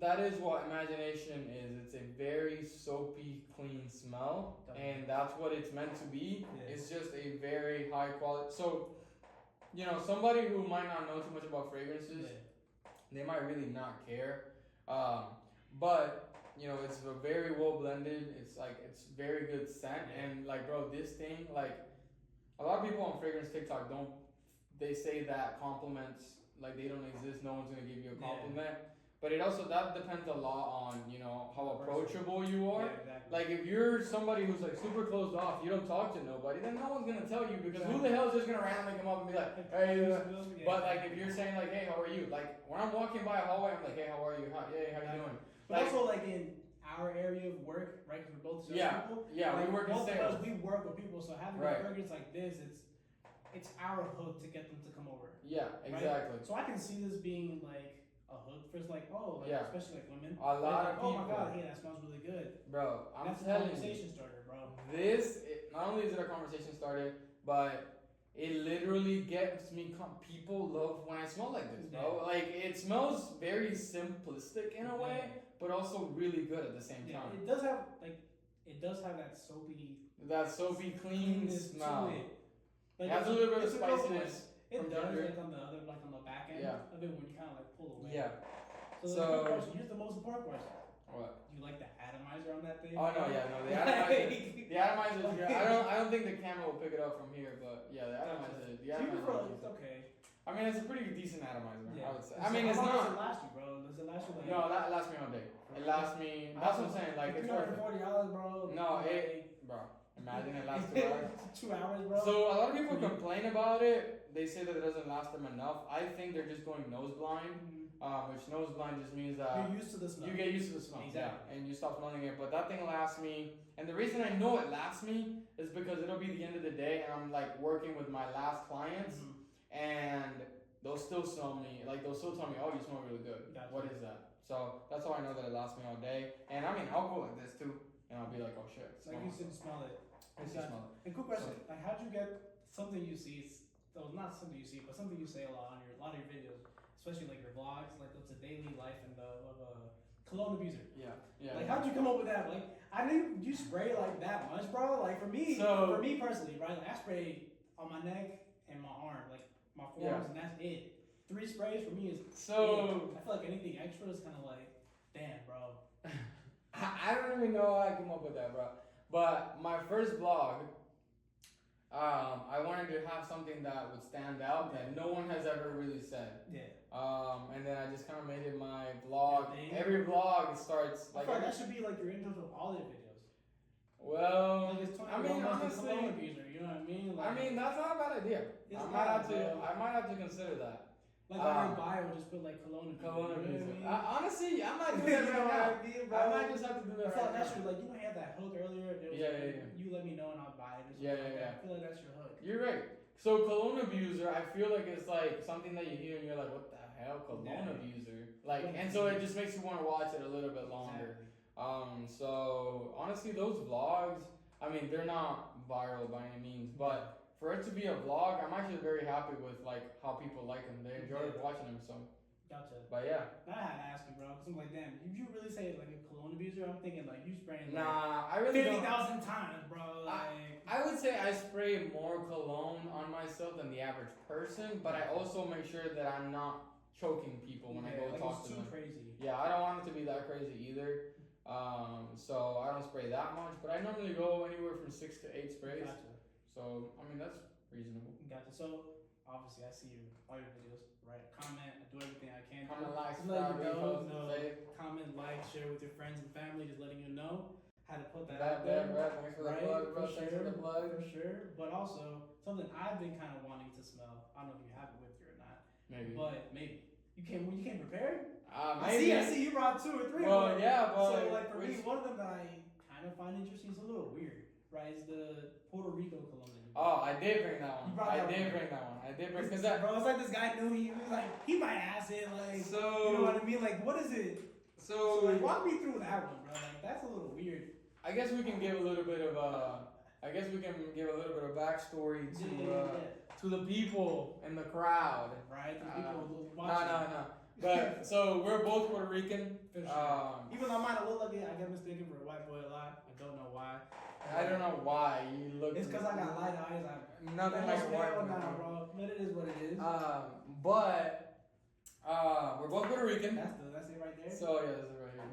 that is what imagination is. It's a very soapy, clean smell, and that's what it's meant to be. Yeah. It's just a very high quality. So, somebody who might not know too much about fragrances, they might really not care. But it's a very well blended. It's very good scent, and like, bro, this thing, like, a lot of people on fragrance TikTok they say that compliments, like, they don't exist. No one's gonna give you a compliment. But it also, that depends a lot on, how approachable you are. Yeah, exactly. Like, if you're somebody who's like super closed off, you don't talk to nobody, then no one's gonna tell you, because who the hell is just gonna randomly come up and be like, hey, but like, if you're saying like, hey, how are you? Like, when I'm walking by a hallway, I'm like, hey, how are you? How you doing? But like, also, like, in our area of work, right, because we're both people. Yeah, like, we work in both sales. of us, we work with people, so having a fragrance like this, it's our hook to get them to come over. Yeah, exactly. Right? So I can see this being like a a hook for, it's like, oh, like, Yeah. especially like women. A lot like, of oh my people. god, hey, that smells really good. Bro, I'm That's a telling you. conversation starter, bro. Not only is it a conversation starter, but it literally gets me. People love when I smell like this, bro. Yeah. Like it smells very simplistic in a way, Yeah. but also really good at the same Yeah, time. it does have that soapy That soapy, clean cleanness smell. to it. It has a little bit of it's a couple spiciness. ways. It from does, ginger. like on the other, like on the back end Yeah. of it when you kind of like pull away. Yeah. So, the So- good question, here's the most important question. What? Do you like the atomizer on that thing? Oh no, yeah, no. The atomizer. The atomizer is good. I don't think the camera will pick it up from here, but yeah, the atomizer. The atomizer. It's okay. I mean, it's a pretty decent atomizer. Yeah. I would say. So I mean, it's how long not. does it last you, bro? Does it last you like? No, that lasts me all day. It lasts me. That's what I'm saying. Like it's worth it. $340, bro. No, bro. Imagine it lasts 2 hours. 2 hours, bro. So a lot of people complain about it. They say that it doesn't last them enough. I think they're just going nose blind, which nose blind just means that You're used to the smell. you get used to the smell, Exactly. yeah, and you stop smelling it. But that thing lasts me, and the reason I know it lasts me is because it'll be the end of the day, and I'm like working with my last clients, and they'll still smell me, like they'll still tell me, "Oh, you smell really good. Gotcha. What is that?" So that's how I know that it lasts me all day. And I mean, I'll go like this too, and I'll be like, "Oh shit." Like you said, smell it. I used to smell it. And quick question, like how'd you get something you see, well not something you see, but something you say a lot on a lot of your videos, especially like your vlogs, like it's a daily life and of a cologne abuser. Yeah, yeah. Like how'd you come up with that? Like I knew you spray like that much, bro. Like for me personally, right? Like I spray on my neck and my arm, like my forearms, and that's it. 3 sprays for me is So it. I feel like anything extra is kind of like, damn, bro. I don't even know how I came up with that, bro. But my first vlog, I wanted to have something that would stand out that no one has ever really said. Yeah. And then I just kind of made it my vlog. Your thing? Every vlog starts I like. feel like that should be like your intro to all their videos. Well, Like it's 20 I mean, moments of honestly, cologne abuser, you know what I mean? Like, I mean that's not a bad idea. It's I not, bro. might have to consider that. like on your bio, just put like cologne abuser. Cologne you know abuser. what I mean? Honestly, I might do You that know right what now. I mean, bro? I might just have to do I that feel right like that now. should, like, you know, you had that hook earlier. It was Yeah, like, yeah, yeah. You let me know and I'll buy it or something Yeah, like yeah, that. yeah. I feel like that's your hook. You're right. So cologne abuser, I feel like it's like something that you hear and you're like, what the hell, cologne Yeah. abuser? Like, and so it just makes you want to watch it a little bit longer. Exactly. So honestly, those vlogs, I mean, they're not viral by any means, but for it to be a vlog, I'm actually very happy with like how people like them. They enjoy Yeah. watching them. So, Gotcha. but yeah. Now I had to ask you, bro, because I'm like, damn, if you really say like a cologne abuser, I'm thinking like you spraying like Nah, I really don't. 50,000 times, bro. Like, I would say I spray more cologne on myself than the average person, but I also make sure that I'm not choking people when I go like talk it's to too them. crazy. Yeah, I don't want it to be that crazy either. So I don't spray that much, but I normally go anywhere from 6 to 8 sprays. Gotcha. So I mean that's reasonable. Gotcha. So obviously I see all your videos, right? Comment, I do everything I can. Comment, like, Just letting subscribe, you know, repost, no, save. comment, like, share with your friends and family, just letting you know how to put that That, out there. thanks for the Right, plug, bro. for Thanks sure, for the plug. for sure. But also something I've been kind of wanting to smell. I don't know if you have it with you or not, Maybe. but maybe you came prepared. Maybe. I see. You brought 2 or 3. Well, of them. yeah, but so like for me, which- one of them that I kind of find interesting is a little weird, right? Is the Puerto Rico cologne. that you Oh, I did bring that You one. brought I that did one. bring that one. I did bring It's- because that. bro, it's like this guy knew he was like he might ask it like So you know what I mean? Like what is it? So like walk me through that one, bro. Like that's a little weird. I guess we can give a little bit of backstory to the people in the crowd. Right? The people No. watching. But so we're both Puerto Rican. For sure. Even though I might have looked like it, I get mistaken for a white boy a lot. I don't know why. I don't know why you look. It's because I got light eyes. Nothing like a white boy. nah, bro. But it is what it is. But we're both Puerto Rican. That's it right there. So yeah, this is right here.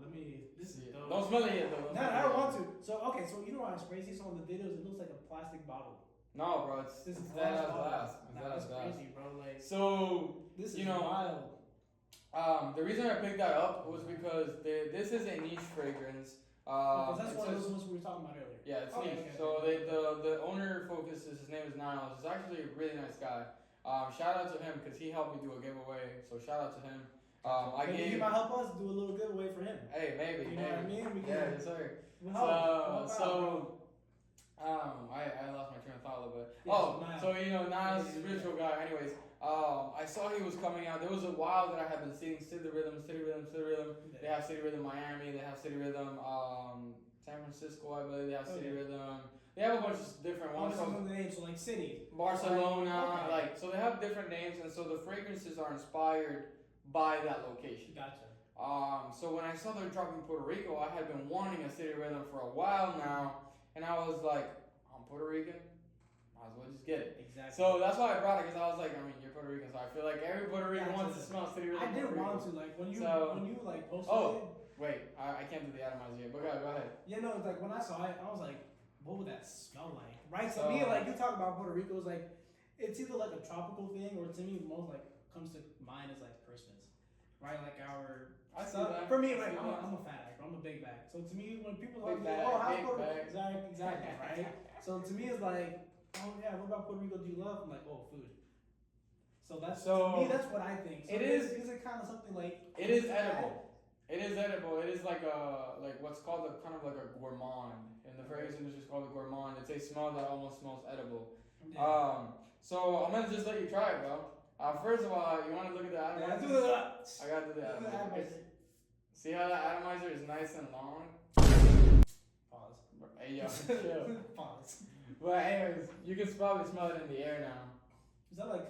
Let me. This is See it. dope. Don't smell it yet though. No, I don't want to. So okay, so you know what's crazy? So in the videos, it looks like a plastic bottle. No, bro, it's This is that as bottle. glass. Nah, that's crazy, bro. Like So this is you know, wild. the reason I picked that up was because this is a niche fragrance. Because that's it one of says- those ones we were talking about earlier. Yeah, it's Okay, niche. okay, So okay. the owner focuses. His name is Niles. He's actually a really nice guy. Shout out to him because he helped me do a giveaway. So shout out to him. I Maybe he gave. might help us do a little giveaway for him. Hey, maybe. You know maybe. what I mean? We Yeah, can- yes sir. We'll help. Help out, bro. I lost my train of thought a little bit. Yeah, Oh, Niall. so you know, Niall's Yeah. spiritual guy. Anyways, I saw he was coming out. There was a while that I had been seeing City Rhythm, City Rhythm, City Rhythm. They have City Rhythm Miami. They have City Rhythm San Francisco. I believe they have City Rhythm. They have a bunch of different ones. Some of the names, so like cities. Barcelona, Okay. like so they have different names, and so the fragrances are inspired by that location. Gotcha. So when I saw they're dropping Puerto Rico, I had been wanting a City Rhythm for a while now, and I was like, I'm Puerto Rican, might as well just get it. Exactly. So that's why I brought it, because I was like, I mean, you're Puerto Rican, so I feel like every Puerto Rican Yeah, wants to smell City Rhythm. I did Puerto want Rico. to, like when you like posted Oh. it. Wait, I can't do the atomizer yet, but go ahead. Yeah, no, it's like when I saw it, I was like, what would that smell like? Right? So So- me, like you talk about Puerto Rico, it's like it's either like a tropical thing, or to me, most like comes to mind is like Christmas, right? Like our I see stuff. that. For me, I right? see I'm that. a fat actor. I'm a big bag. So to me, when people Big like, bag, oh, how's big Puerto bag. Rico? Exactly, right? So to me, it's like, oh yeah, what about Puerto Rico do you love? I'm like, oh, food. So that's So, to me, that's what I think. So it is- Is it kind of something like? It is edible. It is edible. It is like what's called a kind of like a gourmand. In the fragrance industry, it's called a gourmand. It's a smell that almost smells edible. Yeah. So I'm gonna just let you try it, bro. First of all, you want to look at the Yeah, atomizer? do the- I gotta do the atomizer. See how the atomizer is nice and long? Pause. Hey yo, chill. Pause. But anyways, you can probably smell it in the air now. Is that like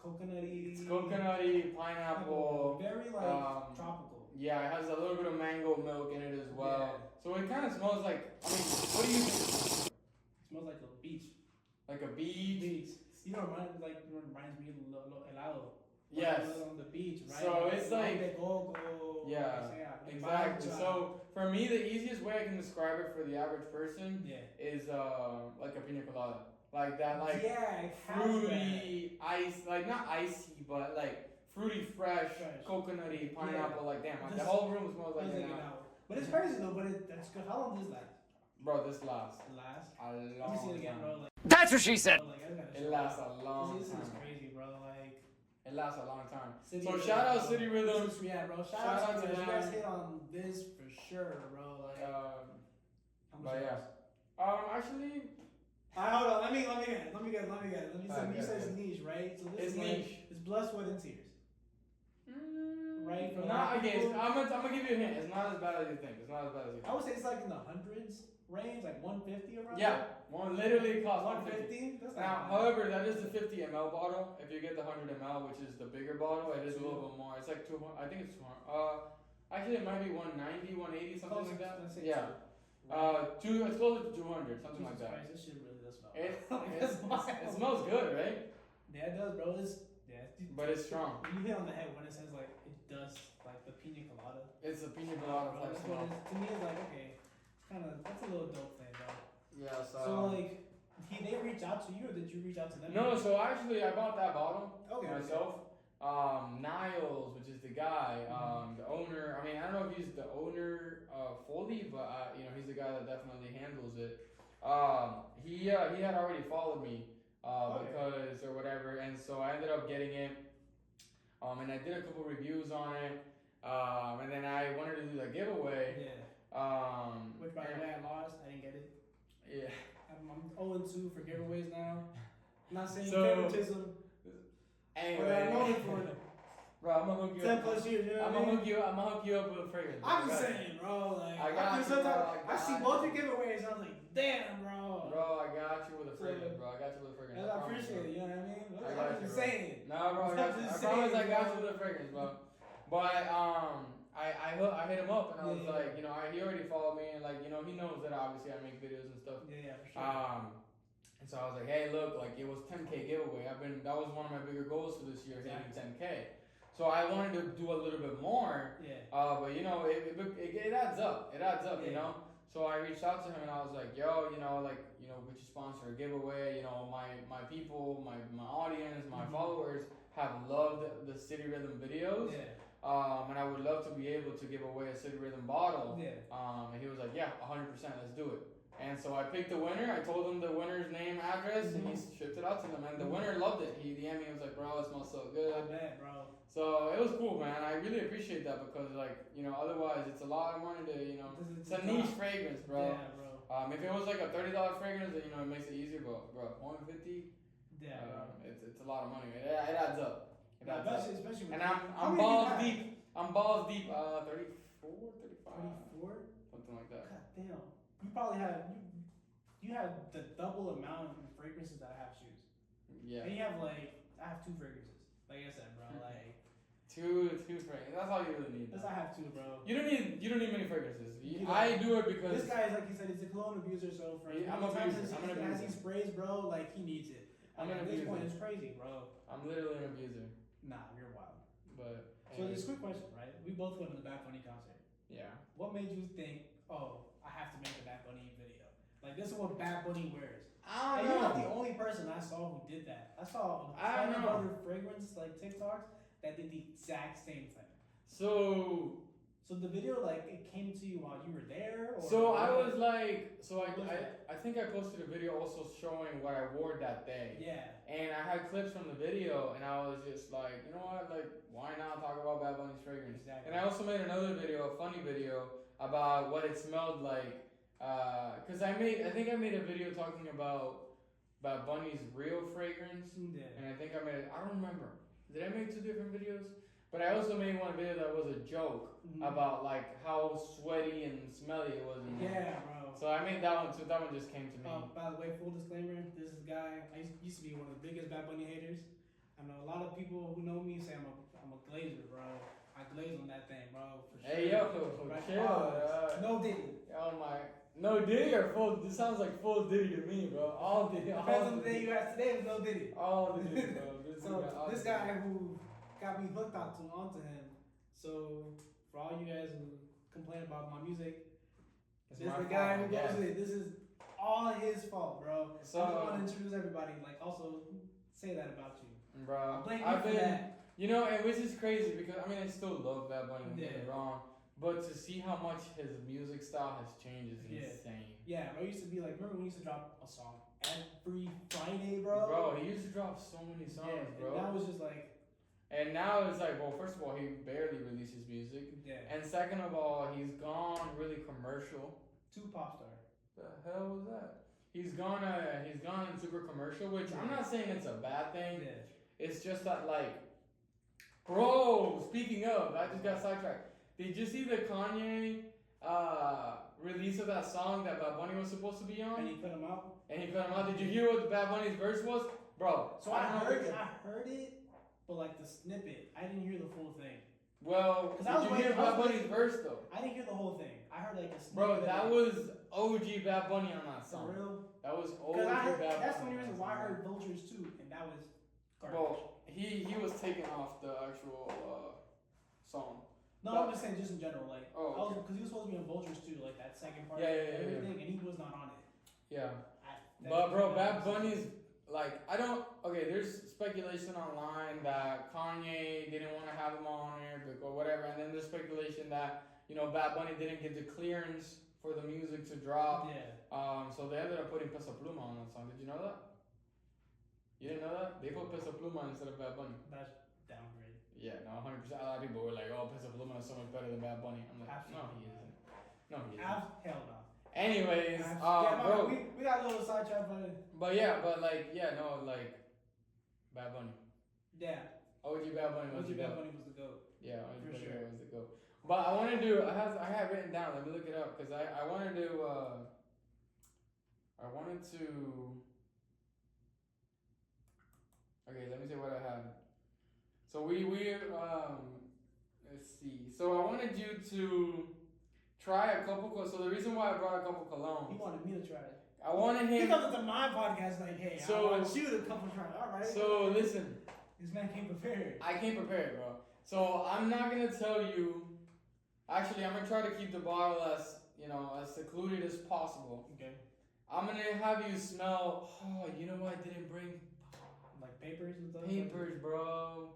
coconutty? It's coconutty, pineapple. Very like tropical. Yeah, it has a little bit of mango milk in it as well. Yeah. So it kind of smells like, I mean, what do you think? It smells like a beach. Like a beach? Beach. You know, reminds me of helado. Yes. On the beach, right? So it's like- de coco. Yeah, exactly. So for me, the easiest way I can describe it for the average person yeah. is like a pina colada. Like that, like yeah, it has fruity ice, like not icy, but like fruity, fresh, coconutty, pineapple. Like damn, like, the This- whole room smells that. like It's that. like an hour. But it's crazy though. But that's good. How long does that Bro, this lasts last? a Let me long see it again, time. bro. Like, That's what she said. bro, like, I gotta It show lasts you. a long This is time. crazy, bro. Like. It lasts a long time. City So Rhythm, shout out bro. City Rhythm. This is- yeah, bro. Shout Shout out out to to you guys. them. Hit on this for sure, bro. Like, how much but it yeah. cost? Actually, Hold on. Let me get. Let me say Okay, you said it's okay. niche, right? So this It's is like, niche. it's blood, sweat, and tears. Right, for a lot Not of again. people- I'm gonna give you a hint. It's not as bad as you think. It's not as bad as you I think. would say it's like in the hundreds range, like 150 around. Yeah, one literally costs 150. 150. That's not Now, bad. however, that is the 50 ml bottle. If you get the 100 ml, which is the bigger bottle, it is a little bit more. It's like 200. I think it's 200. Actually, it might be 190, 180, something Close, like that. let's say Yeah. It's closer to 200, something like Jesus that. Christ, this shit really does smell. It smells good, right? Yeah, it does, bro. But it's strong. You hit on the head when it says like it does like the pina colada. It's a pina colada Bro, type that's what smell. it is. To me, it's like okay, that's a little dope thing, bro. Yeah, So like, they reach out to you, or did you reach out to them? No, so actually, I bought that bottle Okay. myself. Niles, which is the guy, the owner. I mean, I don't know if he's the owner fully, but you know, he's the guy that definitely handles it. He had already followed me because or whatever, and so I ended up getting it. And I did a couple reviews on it. And then I wanted to do the giveaway. Yeah. Which by the way, I lost. I didn't get it. Yeah. I'm 0-2 for giveaways now. I'm not saying So- favoritism, but I'm known Anyway, for it. bro, I'm gonna hook you 10 up. plus years, you know I'm what I gonna mean? hook you up with a fragrance. bro. I'm just I got saying, bro. Like, I got feel you, sometimes bro, I I see got both you. your giveaways, and I was like, damn, bro. Bro, I got you with a fragrance, bro. I got you with a fragrance. And I appreciate it. You know what I mean? I I'm got you, just bro. saying. No, bro, I got you. I Just promise I saying, got bro. you with a fragrance, bro. But I hit him up and I was Yeah. like, you know, he already followed me and like, you know, he knows that obviously I make videos and stuff. Yeah, for sure. And so I was like, hey, look, like it was 10K giveaway. That was one of my bigger goals for this year, hitting 10K. So I wanted to do a little bit more. Yeah. But you know, it adds up. It adds up, you Yeah. know. So I reached out to him and I was like, yo, you know, like, you know, would you sponsor a giveaway? You know, my people, my audience, my Mhm. followers have loved the City Rhythm videos. Yeah. And I would love to be able to give away a City Rhythm bottle. Yeah. And he was like, yeah, 100%, let's do it. And so I picked the winner. I told him the winner's name, address, and he shipped it out to them. And the winner loved it. He DM'd me. He was like, bro, it smells so good. I bet, bro. So it was cool, man. I really appreciate that because, like, you know, otherwise it's a lot of money to, you know, it's a niche fragrance, bro. Yeah, bro. If it was like a $30 fragrance, then it makes it easier. But bro, $150. Yeah, bro. It's a lot of money. It adds up. It adds up. Especially And how I'm many balls you had? deep. I'm balls deep. 34, 35, 24. something like that. God damn. You probably had you had the double amount of fragrances that I have shoes. Yeah. And you have like I have 2 fragrances. Like I said, bro. Like Two fragrances. That's all you really need. I have 2, bro. You don't need many fragrances. You I do it because this guy is like he said, he's a cologne abuser. So for I'm as many abuser. times I'm an as he abuser. sprays, bro, like he needs it. I'm Like, an at this abuser. point, it's crazy, bro. I'm literally an abuser. Nah, you're wild. But So this quick question, right? We both went to the Bad Bunny concert. yeah. What made you think, oh, I have to make a Bad Bunny video? Like this is what Bad Bunny wears. I And don't you're not know. the only person I saw who did that. I saw I don't know. other fragrance like TikToks that did the exact same thing. So So the video like it came to you while you were there, or I was like, What was it? I think I posted a video also showing what I wore that day. yeah, And I had clips from the video, and I was just like, you know what, like, why not talk about Bad Bunny's fragrance? exactly. And I also made another video, a funny video, about what it smelled like. Cause I think I made a video talking about Bad Bunny's real fragrance, Yeah. and I think I don't remember. Did I make 2 different videos? But I also made one video that was a joke Mhm. about like how sweaty and smelly it was in there. Yeah, bro. So I made that one too. That one just came to me. By the way, full disclaimer, this is a guy, I used to be one of the biggest Bad Bunny haters. I know a lot of people who know me say I'm a glazer, bro. I glaze on that thing, bro, for sure. Hey yo, Right, chill. pause. No Diddy. Oh my, no Diddy or full? This sounds like full Diddy to me, bro. All Diddy. Depends on the day you asked today, was no Diddy. All Diddy, bro. This guy who got me hooked onto him. So for all you guys who complain about my music, It's this is my the guy who fault, goes yeah. with it. This is all his fault, bro. So- I just want to introduce everybody. Like also say that about you. Bro, Blame me I've for been, that. and which is crazy because I still love Bad Bunny. Don't get me Yeah. wrong, but to see how much his music style has changed is Yeah. insane. Yeah, bro. I used to be like, remember when he used to drop a song every Friday, bro? Bro, he used to drop so many songs, Yeah, bro. and that was just like, And now it's like, well, first of all, he barely releases music, yeah, and second of all, he's gone really commercial. 2 pop star. The hell was that? He's gone super commercial, which I'm not saying it's a bad thing. Yeah. It's just that like, bro. Speaking of, I just got sidetracked. Did you see the Kanye release of that song that Bad Bunny was supposed to be on? And he put him out. And he put him out. Did you hear what Bad Bunny's verse was, bro? So I heard it, but like the snippet, I didn't hear the full thing. Well, 'Cause I did was you hear waiting- I was Bad Bunny's waiting- verse though? I didn't hear the whole thing. I heard like a snippet. Bro, of that it. was OG Bad Bunny on that For song. real. That was OG Because I heard Bad Bunny. that's the only on reason that why I song. heard Vultures too, and that was garbage. Bro, he was taking off the actual song. No, but- I'm just saying, just in general, like, Oh, because he was supposed to be on Vultures too, like that second part Yeah, of yeah, yeah, everything, and he was not on it. Yeah. That's But bro, what Bad I'm Bunny's like there's speculation online that Kanye didn't want to have him on there or whatever, and then there's speculation that Bad Bunny didn't get the clearance for the music to drop. Yeah. So they ended up putting Peso Pluma on that song. Did you know that? You didn't know that? They put Peso Pluma instead of Bad Bunny. That's downgrade. Yeah, no, 100%. A lot of people were like, "Oh, Peso Pluma is so much better than Bad Bunny." I'm like, no, he isn't. No, he isn't. Hell no. Anyways, Yeah, bro. we got a little sidetracked, but Bad Bunny. yeah, OG Bad Bunny was the Bad goat. Bunny was the goat. Yeah, OG For Bad sure. Bunny was the goat. But I want to do. I have written down. Let me look it up because I want to do. I wanted to. Okay, let me see what I had. So we let's see. So I wanted you to try a couple. So the reason why I brought a couple colognes. He wanted me to try it. I wanted He him. comes to my podcast like, hey, So- I want you to come and try it. All right. So listen. This man came prepared. I came prepared, bro. So I'm not gonna tell you. Actually, I'm gonna try to keep the bottle as as secluded as possible. Okay. I'm gonna have you smell. Oh, you know what? I didn't bring Like papers and stuff. papers, bro.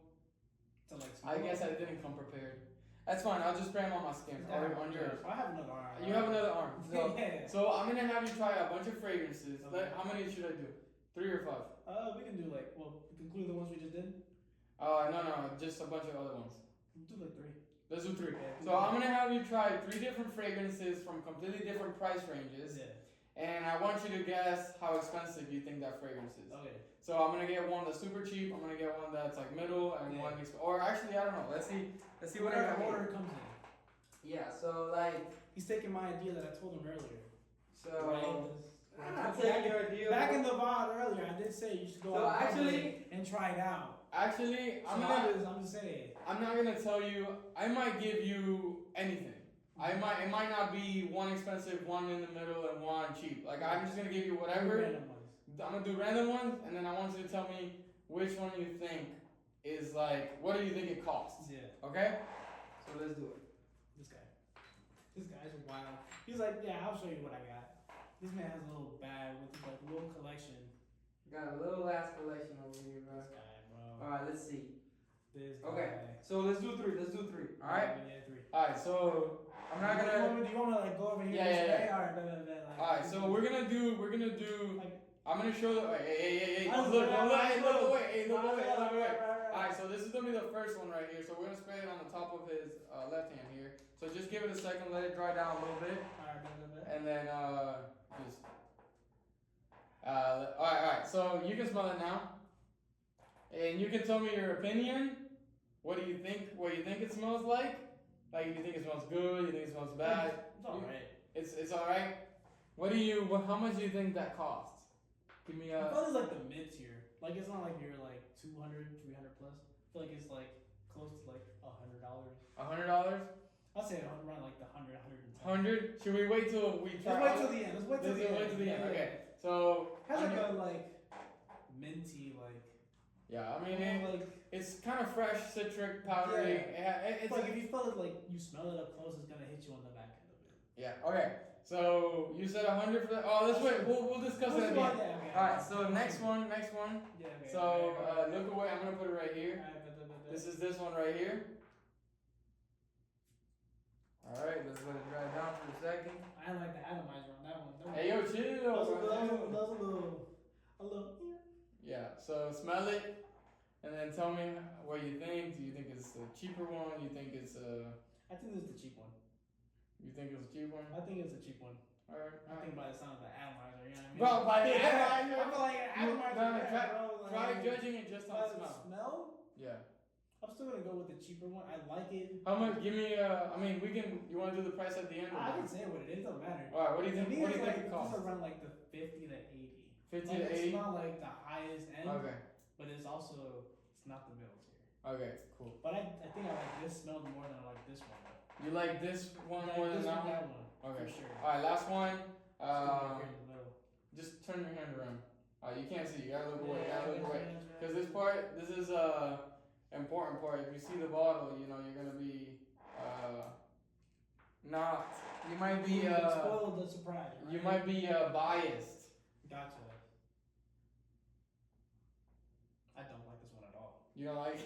To like. I guess I didn't come prepared. That's fine. I'll just spray them on my skin or on yours. I have another arm. You have another arm. So, Yeah. so I'm gonna have you try a bunch of fragrances. Okay. How many should I do? 3 or 5? We can do we can include the ones we just did. No, just a bunch of other ones. We'll do like 3. Let's do 3. Yeah. So I'm gonna have you try 3 different fragrances from completely different price ranges. Yeah. and I want you to guess how expensive you think that fragrance is. Okay. So I'm gonna get one that's super cheap. I'm gonna get one that's like middle, and Yeah. one or actually I don't know. Let's see what I Whatever got. order it comes in. Yeah. So like He's taking my idea that I told him earlier. so. I'm taking your idea. Back in the VOD earlier, I did say you should go So out actually- and try it out. Actually, I'm just saying. I'm not gonna tell you. I might give you anything. It might not be one expensive, one in the middle, and one cheap. Like I'm just gonna give you whatever. Random ones. I'm gonna do random ones, and then I want you to tell me which one you think is like. What do you think it costs? Yeah. Okay. So let's do it. This guy's wild. He's like, yeah, I'll show you what I got. This man has a little bag with like a little collection. Got a little ass collection over here, bro. This guy, bro. All right, let's see. This guy. Okay. So let's do three. All right. Yeah, 3. All right. So I'm not gonna. Do you want me to like go over here? Yeah, this yeah, way? yeah. All right, like, All right. So we're gonna do. Like, I'm gonna show the. Hey, I was look, like, look away. Hey, look away. Right. Alright, so this is gonna be the first one right here. So we're gonna spray it on the top of his left hand here. So just give it a second, let it dry down a little bit, and then just. Alright. So you can smell it now, and you can tell me your opinion. What do you think? What you think it smells like? Like, you think it smells good? You think it smells bad? It's alright. It's alright. How much do you think that costs? Give me I a. thought it's like the mid tier. Like it's not like you're like 200, 300 plus. I feel like it's like close to like $100. $100? I'll say around like the 100, 110. 100? Should we wait till we try? Let's wait till the end. Let's wait till the end. Wait till the end. Yeah, Okay. So. Has like onion- a like minty like. Yeah, I mean like it's kind of fresh, citric, powdery. It's like if you feel it like you smell it up close, it's gonna hit you on the back end of it. yeah. Okay. So you said 100 for that. Oh, let's wait. We'll discuss it at the end. All right. So next one. Yeah. Okay, So look away. I'm gonna put it right here. This This is this one right here. All right. Let's let it dry down for a second. I like the atomizer on that one. Hey yo, chill. That was a little. Yeah. So smell it, and then tell me what you think. Do you think it's a cheaper one? You think it's a? I think this is the cheap one. You think it's a cheap one? I think it's a cheap one. Alright. I think by the sound of the atomizer, you know what I mean? Bro, by the I atomizer. feel like an atomizer. No, bro, Try like, judging it just by on the smell. smell. Yeah. I'm still gonna go with the cheaper one. I like it. How much? Give me. I mean, we can. You want to do the price at the end? I can say what it is. It doesn't matter. All right. What do you To think? me, What do you it's think it like costs? it's around like the 50 to 80. 50 Like, to it's 80. not like the highest end, Okay. but it's also it's not the middle tier. Okay. Cool. But I think I like this smell more than I like this one. You like this one Like more than this that one, one? that one. Okay. For sure. All right. Last one. It's right here in the middle. Just turn your hand around. You can't see. You gotta look away. You Yeah, gotta look away. that's right. Because this part, this is important part. If you see the bottle, you know you're gonna be not. You might be spoiled the surprise. Right? You might be biased. Gotcha. I don't like this one at all. You don't like?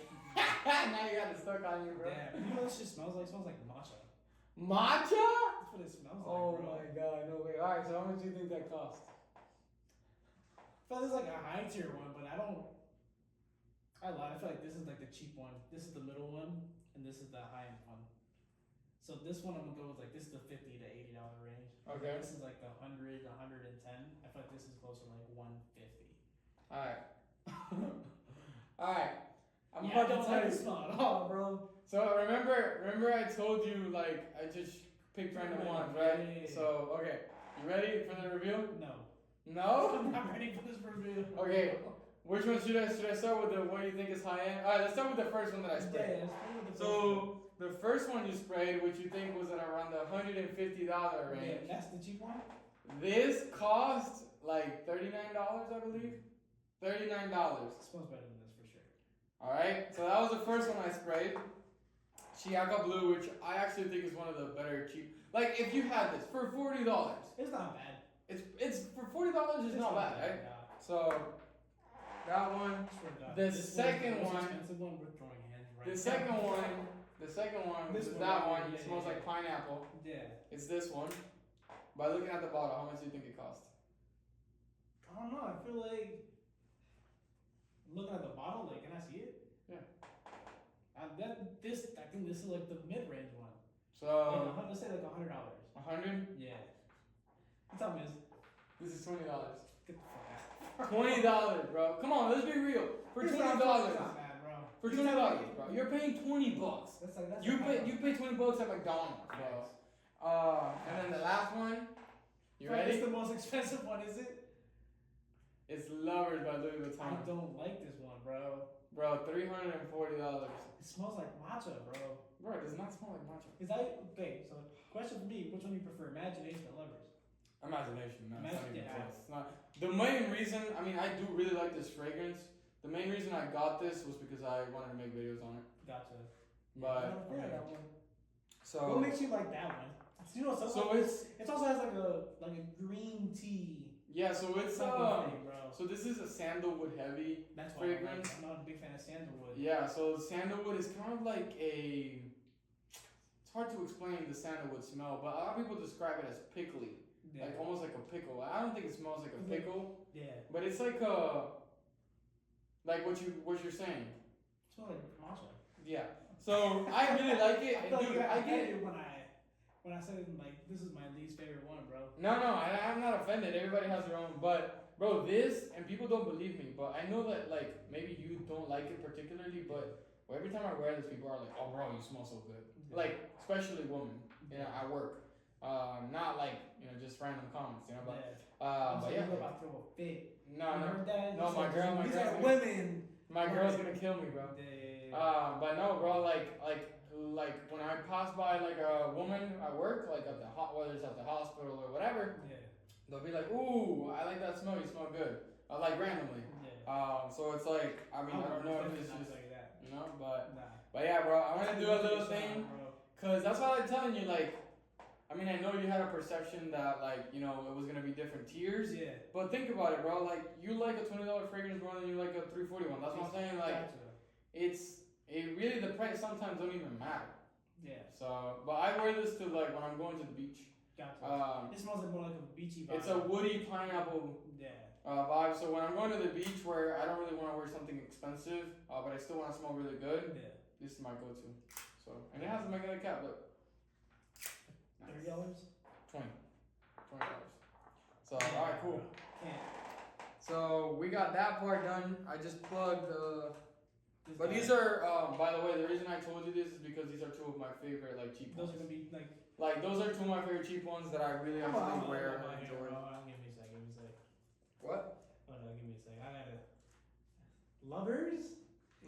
Now you got it stuck on you, bro. Damn. You know what this shit smells like? It smells like matcha. Matcha? That's what it smells like, Oh bro. my god, no way. Alright, so how much do you think that cost? I feel this is like a high tier one, but I lied. I feel like this is like the cheap one. This is the middle one, and this is the high end one. So this one I'm gonna go with like this is the $50 to $80 range. Okay. This is like the 100, 110. I feel like this is closer to like 150. Alright. Alright. I'm Yeah, I about to don't tell like you. the smell at all, bro. So remember I told you like I just picked random ones, right? Yeah. So okay. You ready for the review? No. No? I'm not ready for this review. Okay. Which one should I start with the what you think is high end? Alright, let's start with the first one that I sprayed. Yeah, let's play with the So the first one you sprayed, which you think was at around the $150 range. yeah, that's the cheap one? This cost like $39, I believe. $39. It smells better than this for sure. Alright, so that was the first one I sprayed. Chiaka Blue, which I actually think is one of the better cheap. Like if you had this for $40, It's not bad. it's for $40 is not bad, right? Nah. So that one. Swear to God. The This second most one- expensive one, we're throwing hands right The now. second one, which This is one that right one, here, it yeah, smells yeah, like pineapple. Yeah. It's this one. By looking at the bottle, how much do you think it cost? I don't know. I feel like looking at the bottle. Like, can I see it? Yeah. I think this is like the mid-range one. So Let's say like $100. 100. Yeah. You tell me this. This is $20. Get the fuck out. $20, bro. Come on, let's be real. For It's $20. not bad, bro. For $20, bro. You're paying $20. That's You like pay $20 at McDonald's, bro. And then the last one. You Frank, ready? it's the most expensive one, is it? It's Lovers by Louis I Vuitton. don't like this one, bro. Bro, $340. It smells like matcha, bro. Bro, it does not smell like matcha. Is that okay? So, question for me: which one do you prefer, Imagination or Lovers? Imagination, no, it's not even Yeah. close. It's not. The main reason, I mean, I do really like this fragrance. The main reason I got this was because I wanted to make videos on it. Gotcha. But yeah, that one. so What makes you like that one? You know, so it's it also has like a green tea. yeah, so it's type of thing, bro. so this is a sandalwood heavy. That's why I like fragrance. it. I'm not a big fan of sandalwood. Yeah, so sandalwood is kind of like a. It's hard to explain the sandalwood smell, but a lot of people describe it as pickly, Yeah. like almost like a pickle. I don't think it smells like a pickle, Yeah. but it's like what you're saying. It smells like matcha. Yeah. So I really like it, I and feel like dude, you got I get it. offended when I said like this is my least favorite one, bro. No, I'm not offended. Everybody has their own, but bro, this and people don't believe me, but I know that like maybe you don't like it particularly, but every time I wear this, people are like, "Oh, bro, you smell so good." Like especially women, you know, at work. Not like just random comments, you know, but yeah. You're about to throw a fit. No, You no, heard that? no, You my said, girl- my these girl's are gonna- women. my girl's gonna kill me, bro. Yeah. But no, bro, like when I pass by like a woman at work, like at the whether it's at the hospital or whatever, Yeah. they'll be like, "Ooh, I like that smell. You smell good." Like randomly. Yeah. So it's like, I mean, I don't know if it's not just, like that. but Nah. yeah, bro, I'm gonna do a little Shut thing, up, bro. cause that's why I'm telling you, like, I mean, I know you had a perception that like, it was gonna be different tiers, Yeah. but think about it, bro. Like, you like a $20 fragrance more than you like a $340 one. That's what I'm saying. Like, Gotcha. it really the price sometimes don't even matter. Yeah. So, but I wear this to like when I'm going to the beach. Gotcha. It smells like more like a beachy vibe. It's a woody pineapple Yeah. vibe. So when I'm going to the beach where I don't really want to wear something expensive, but I still want to smell really good, Yeah. this is my go-to. So, and it has a magnetic cap. Look, $30? $20. So, all right, cool. Can't. So we got that part done. I just plugged. This But guy- these are, by the way, the reason I told you this is because these are two of my favorite like cheap Those ones. are gonna be like. Like those are two of my favorite cheap ones that I really actually wear and Give enjoy. me a sec. Give me a sec. What? Oh no, give me a sec. I gotta. Lovers?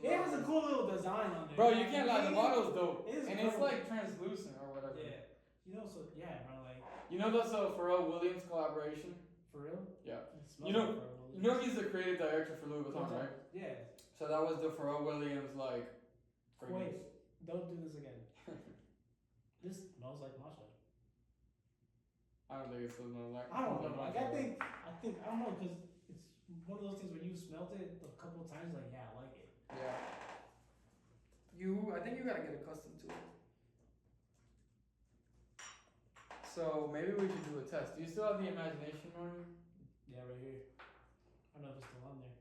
It has a cool little design on there. Bro, you can't lie. The bottle's dope, It is and it's cool. like translucent or whatever. Yeah. So yeah, bro. Like You know that's a Pharrell Williams collaboration. for real. Yeah. It smells You know- like Pharrell You know he's the creative director for Louis Vuitton, right? Yeah. So that was the Pharrell Williams like. fragrance. Wait. Don't do this again. This smells like matcha. I don't think it smells like. I don't know. Like I think I don't know because it's one of those things where you smelled it a couple of times. Like yeah, I like it. Yeah. I think you gotta get accustomed to it. So maybe we should do a test. Do you still have the imagination on? Yeah, right here. I don't know if it's still on there.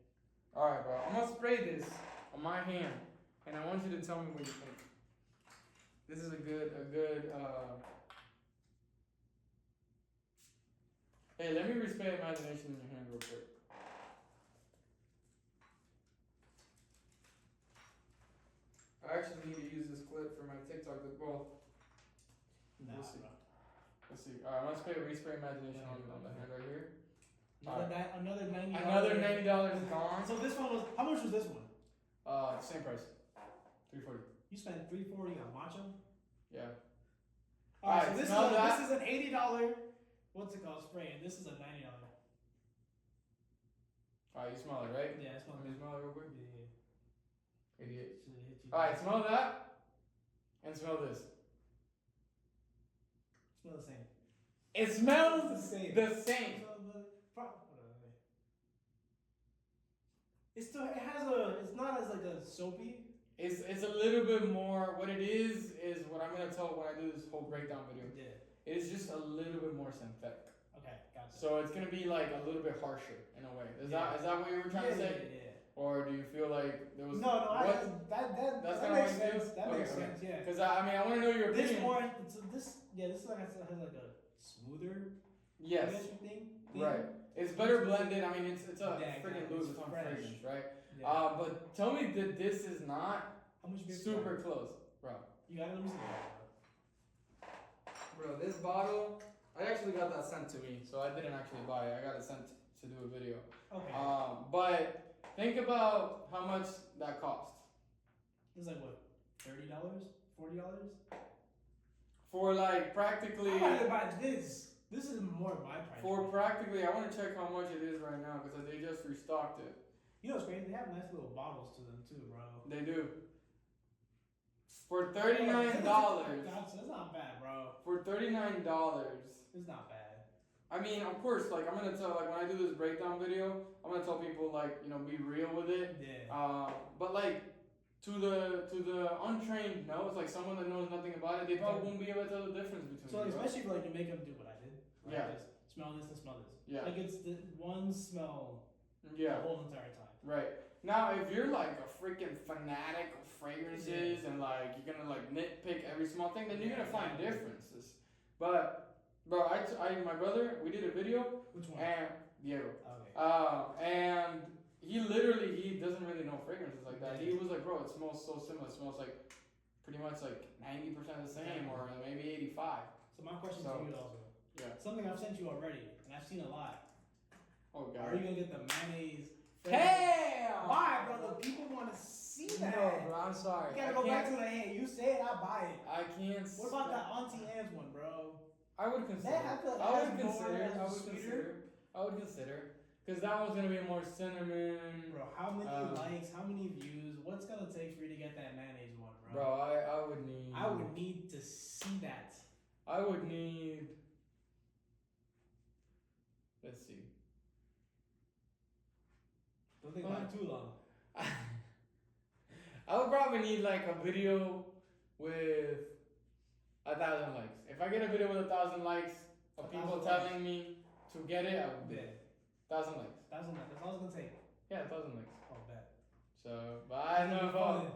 All right, bro. I'm gonna spray this on my hand, and I want you to tell me what you think. This is a good. Hey, let me respray imagination in your hand real quick. I actually need to use this clip for my TikTok as well. Nah, We'll see. bro. Let's see. All right, I'm gonna respray imagination on the hand right here. Another $90. Another $90 is gone. So this one was how much was this one? Same price. $340. You spent $340 on matcha. Yeah. Alright, Alright, so smell that. this is an $80. What's it called? Spray, and this is a $90. Alright, you smell it, right? Yeah, it smells Let me good. smell it real quick. Yeah. Idiot. Should've hit you. Alright, smell that. And smell this. Smell the same. It smells the same. the same. It's still. It has a. It's not as like a soapy. It's a little bit more. What it is what I'm gonna tell when I do this whole breakdown video. Yeah. It is just a little bit more synthetic. Okay, gotcha. So it's gonna be like a little bit harsher in a way. Is that what you were trying to say? Yeah. Or do you feel like there was No, what? that That's that kinda makes what you sense. feel? That Okay, makes okay. sense. Yeah. Because I mean I want to know your opinion. This more. This like has like a smoother. I Yes. guess you think. thing. Right. It's better blended. I mean, it's a Yeah, freaking exactly. Louis It's Vuitton fresh. fragrance, right? Yeah. But tell me that this is not How much beer? super close, bro. You got it. Let me see that. Bro, this bottle, I actually got that sent to me, so I didn't actually buy it. I got it sent to do a video. Okay. But think about how much that cost. It's like what? $30? $40? For like practically. I gotta buy this. This is more my price. For practically, I want to check how much it is right now because they just restocked it. You know what's crazy? They have nice little bottles to them too, bro. They do. For $39. That's not bad, bro. For $39. It's not bad. I mean, of course, like I'm gonna tell, like when I do this breakdown video, I'm gonna tell people like, you know, be real with it. Yeah. But like to the untrained nose, like someone that knows nothing about it, they probably won't be able to tell the difference between. So like, especially for like you make them do what I did. Right? Yeah. Just smell this and smell this. Yeah. Like it's the one smell Yeah. the whole entire time. Right. Now, if you're like a freaking fanatic of fragrances and like you're gonna like nitpick every small thing, then you're gonna find differences. But, bro, my brother, we did a video. Which one? And Diego. Okay. And he doesn't really know fragrances like that. Yeah. He was like, bro, it smells so similar. It smells like pretty much like 90% the same, or maybe 85. So my question to you also. Yeah. Something I've sent you already, and I've seen a lot. Oh god. Are you gonna get the mayonnaise? Hell! Why, brother? People want to see that. No, bro, I'm sorry. You gotta go back to the hey, you said I buy it. I can't. What about that Auntie Anne's one, bro? I would consider. That has I would more, consider. has I would sweeter. consider. I would consider. Cause that one's gonna be more cinnamon. Bro, how many likes? How many views? What's gonna take for you to get that mayonnaise one, bro? Bro, I would need. I would need to see that. I would need. Let's see. Don't think about it too long. I would probably need like a video with 1,000 likes. If I get a video with 1,000 likes of people 1,000 telling me to get it, I would do it. 1,000 likes. That's all it's gonna take. Yeah, 1,000 likes. Oh, bet. So, but I don't know if Fun.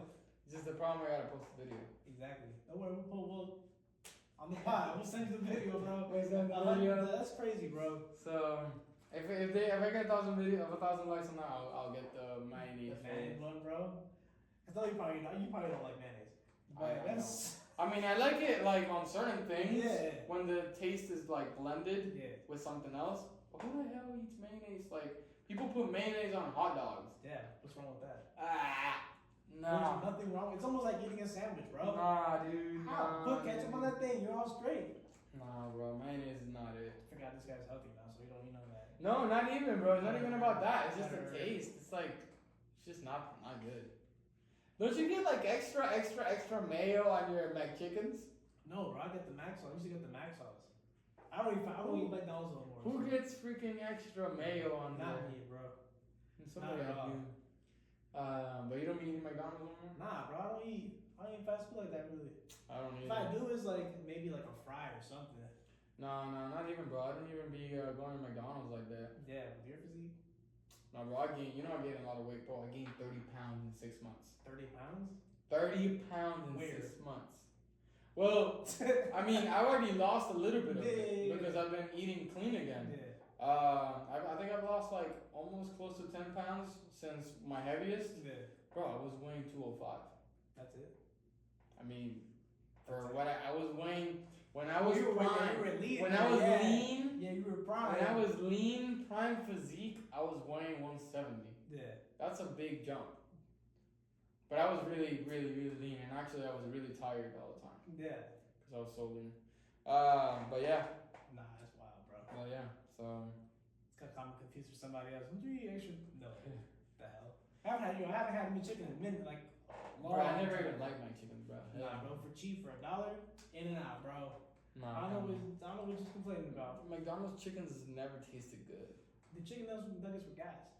it's just the problem. I gotta post the video. Exactly. Don't worry, we'll on the pod. We'll send you the video, bro. We'll send the I like video. that. That's crazy, bro. So, if I get 1,000 likes on that, I'll get the mayonnaise. The mayonnaise one, bro. I thought you probably don't like mayonnaise. But I that's I mean, I like it like on certain things. Yeah. When the taste is like blended yeah, with something else. But who the hell eats mayonnaise? Like people put mayonnaise on hot dogs. yeah. What's wrong with that? Nah. There's nothing wrong. It's almost like eating a sandwich, bro. Nah, dude. How? Put ketchup on that thing. You're all straight. Nah, bro. Mayonnaise is not it. I forgot this guy's healthy now, so you don't know that. No, not even, bro. It's not even about that. It's just the Better. taste. It's like, it's just not good. Don't you get like extra mayo on your McChickens? No, bro. I get the mac sauce. I used to get the mac sauce. I don't eat McDonald's no more. Who so. gets freaking extra mayo on Not there? me, bro. Somebody Not at I all. do. But you don't be eating McDonald's no more? Nah, bro. I don't eat fast food like that really. I don't If either. I do, it's like maybe like a fry or something. No, not even, bro. I don't even be going to McDonald's like that. Yeah, with your physique, No, bro. I gained a lot of weight, bro. I gained 30 pounds in 6 months. 30 pounds. 30 pounds in Where? 6 months. Well, I mean, I already lost a little bit of it Yeah. because I've been eating clean again. Yeah. I think I've lost like almost close to 10 pounds since my heaviest. Yeah. Bro, I was weighing 205. That's it. I mean, for what I was weighing when I was you were prime, lean. when I was yeah. lean, Yeah, you were prime. when I was lean, prime physique, I was weighing 170. Yeah. That's a big jump. But I was really lean, and actually I was really tired all the time Yeah. because I was so lean. But yeah, Nah, that's wild, bro. well yeah. So It's cause I'm confused for somebody else. Would you eat extra? No. The hell. I haven't had meat chicken in a minute. Like. bro, I never time. even liked my chicken, bro. Nah, bro. For cheap, for $1, in and out, bro. Nah, I don't know what you're complaining about. McDonald's chickens has never tasted good. The chicken nuggets were gas.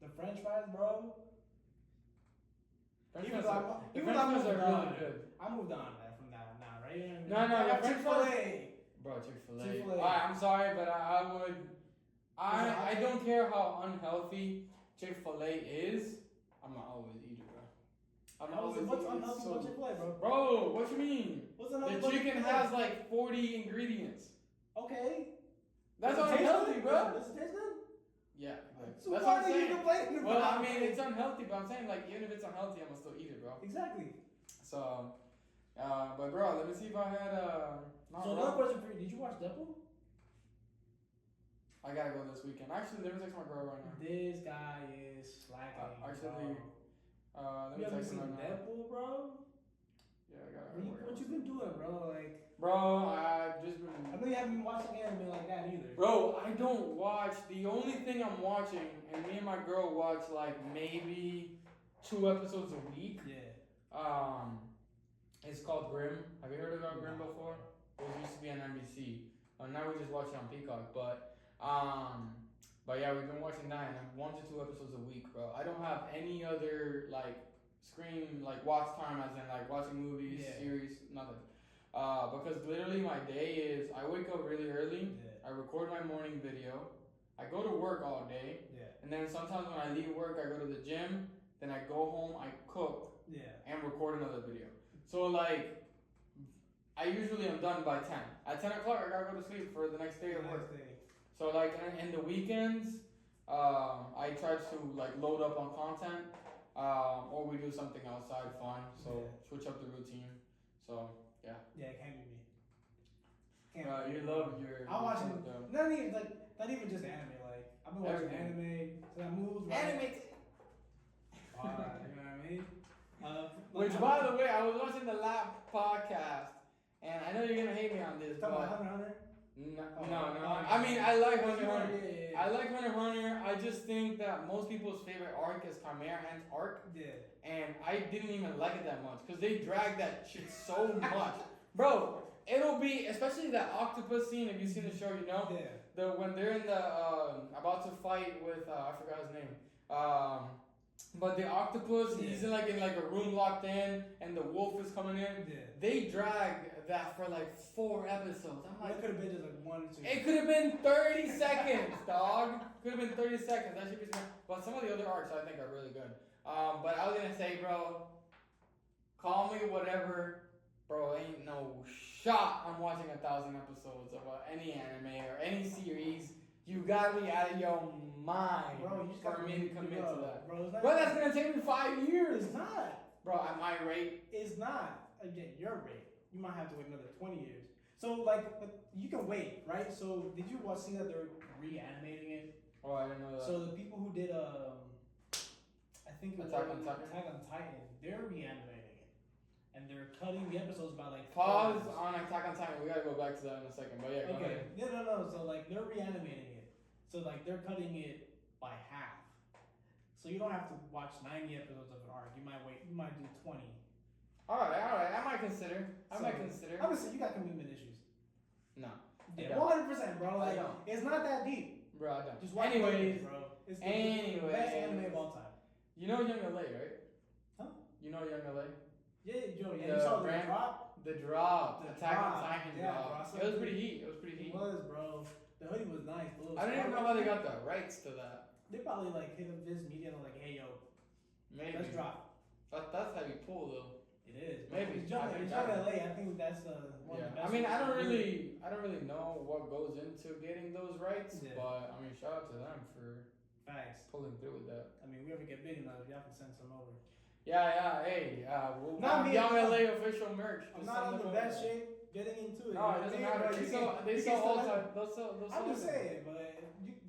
The French fries, bro. French Even fries though are, the even French though I fries are moved on. really good. I moved on from that now, right? No, I got the French Chick-fil-A. Bro, Chick-fil-A. Chick-fil-A. I'm sorry, but I don't care how unhealthy Chick-fil-A is. I'm not always eat it, bro. What's unhealthy about Chick-fil-A, bro? Bro, what you mean? What's unhealthy The about chicken Chick-fil-A? has like 40 ingredients. Okay. That's Does it taste unhealthy, good? bro. Does it taste good? Yeah. So That's why what I'm are you saying. complaining Well, about I mean, it? it's unhealthy, but I'm saying, like, even if it's unhealthy, I'm gonna still eat it, bro. Exactly. So, but bro, let me see if I had not So raw. another question for you: did you watch Deadpool? I gotta go this weekend. Actually, let me text my girl right now. This guy is slacking. Actually, let me you haven't text him seen right now. Deadpool, bro? Yeah, I gotta. What you been doing, bro? Like, Bro, I've just I been. know you haven't been watching anime like that either. Bro, I don't watch. The only thing I'm watching, and me and my girl watch like maybe 2 episodes a week. Yeah. It's called Grimm. Have you heard about Grimm before? It used to be on NBC. Now we just watch it on Peacock. But yeah, we've been watching that, and 1 to 2 episodes a week, bro. I don't have any other like screen like watch time, as in like watching movies, Yeah. series, nothing. Because literally my day is I wake up really early. Yeah. I record my morning video. I go to work all day, Yeah. and then sometimes when I leave work, I go to the gym. Then I go home, I cook, Yeah. and record another video. So like, I usually am done by 10. At 10 o'clock, I gotta go to sleep for the next day of work. So like in the weekends, I try to like load up on content, or we do something outside fun. So switch up the routine. So yeah. Yeah, it can't be me. You love your. I watch your it. Not even just anime. Like I've been watching anime. So I moved. Anime. You know what I mean? Which, by the way, I was watching the Lap podcast, and I know you're gonna hate me on this, Talking about but Hunter x Hunter? no. I mean, I like Hunter x Hunter. Yeah. I like Hunter x Hunter. I just think that most people's favorite arc is Chimera Ant's arc, Yeah. and I didn't even like it that much because they drag that shit so much, bro. It'll be especially that octopus scene. If you've seen the show, you know Yeah. when they're in the about to fight with I forgot his name. But the octopus, he's in like a room locked in, and the wolf is coming in. Yeah. They drag that for like 4 episodes. I'm like, It could have been just like 1 or 2. it could have been 30 seconds, dog. Could have been 30 seconds. That should be smart. But some of the other arcs I think are really good. But I was gonna say, bro, call me whatever, bro. Ain't no shot I'm watching 1,000 episodes of any anime or any series. You gotta be out of your mind, Bro, you just for gotta me to commit to that. Bro, Bro, that's gonna take me 5 years. It's not. Bro, at my rate. It's not. Again, your rate. You might have to wait another 20 years. So, like, but you can wait, right? So, did you see that they're reanimating it? Oh, I didn't know that. So, the people who did, I think it was Attack on Titan? Attack on Titan, they're reanimating it. And they're cutting the episodes by, like, Pause 4 on Attack on Titan. We gotta go back to that in a second. But yeah, go ahead. Yeah, no. So, like, they're reanimating it. So, like, they're cutting it by half. So, you don't have to watch 90 episodes of an arc. You might do 20. Alright. I might consider. I'm gonna say you got commitment issues. No. Yeah, 100%, bro. Like, I don't. it's not that deep. Bro, I don't. Just watch Anyways, bro. It's the anyways. best anime of all time. You know Young LA, right? Huh? You know Young LA? Yeah, Joe. Yeah, The you saw the brand- drop. The drop. The Attack on drop. Titan Yeah, drop. bro, It was pretty heat. It was, bro. The hoodie was nice. I don't even know how they got the rights to that. They probably like hit up Viz Media and they're like, hey yo, Maybe. let's drop. That's heavy pull though. It is. Maybe. It's Young I think LA. I think that's one of the best. I mean, I don't ones. really know what goes into getting those rights, Yeah. but I mean, shout out to them for Facts. pulling through with that. I mean, we ever get big enough, y'all can send some over. Yeah. Hey, we'll Not have me, Young I'm LA official merch. I'm Just not send in the them best over. shape getting into it. No, it doesn't matter. They sell all type. They'll sell. I'm just saying, but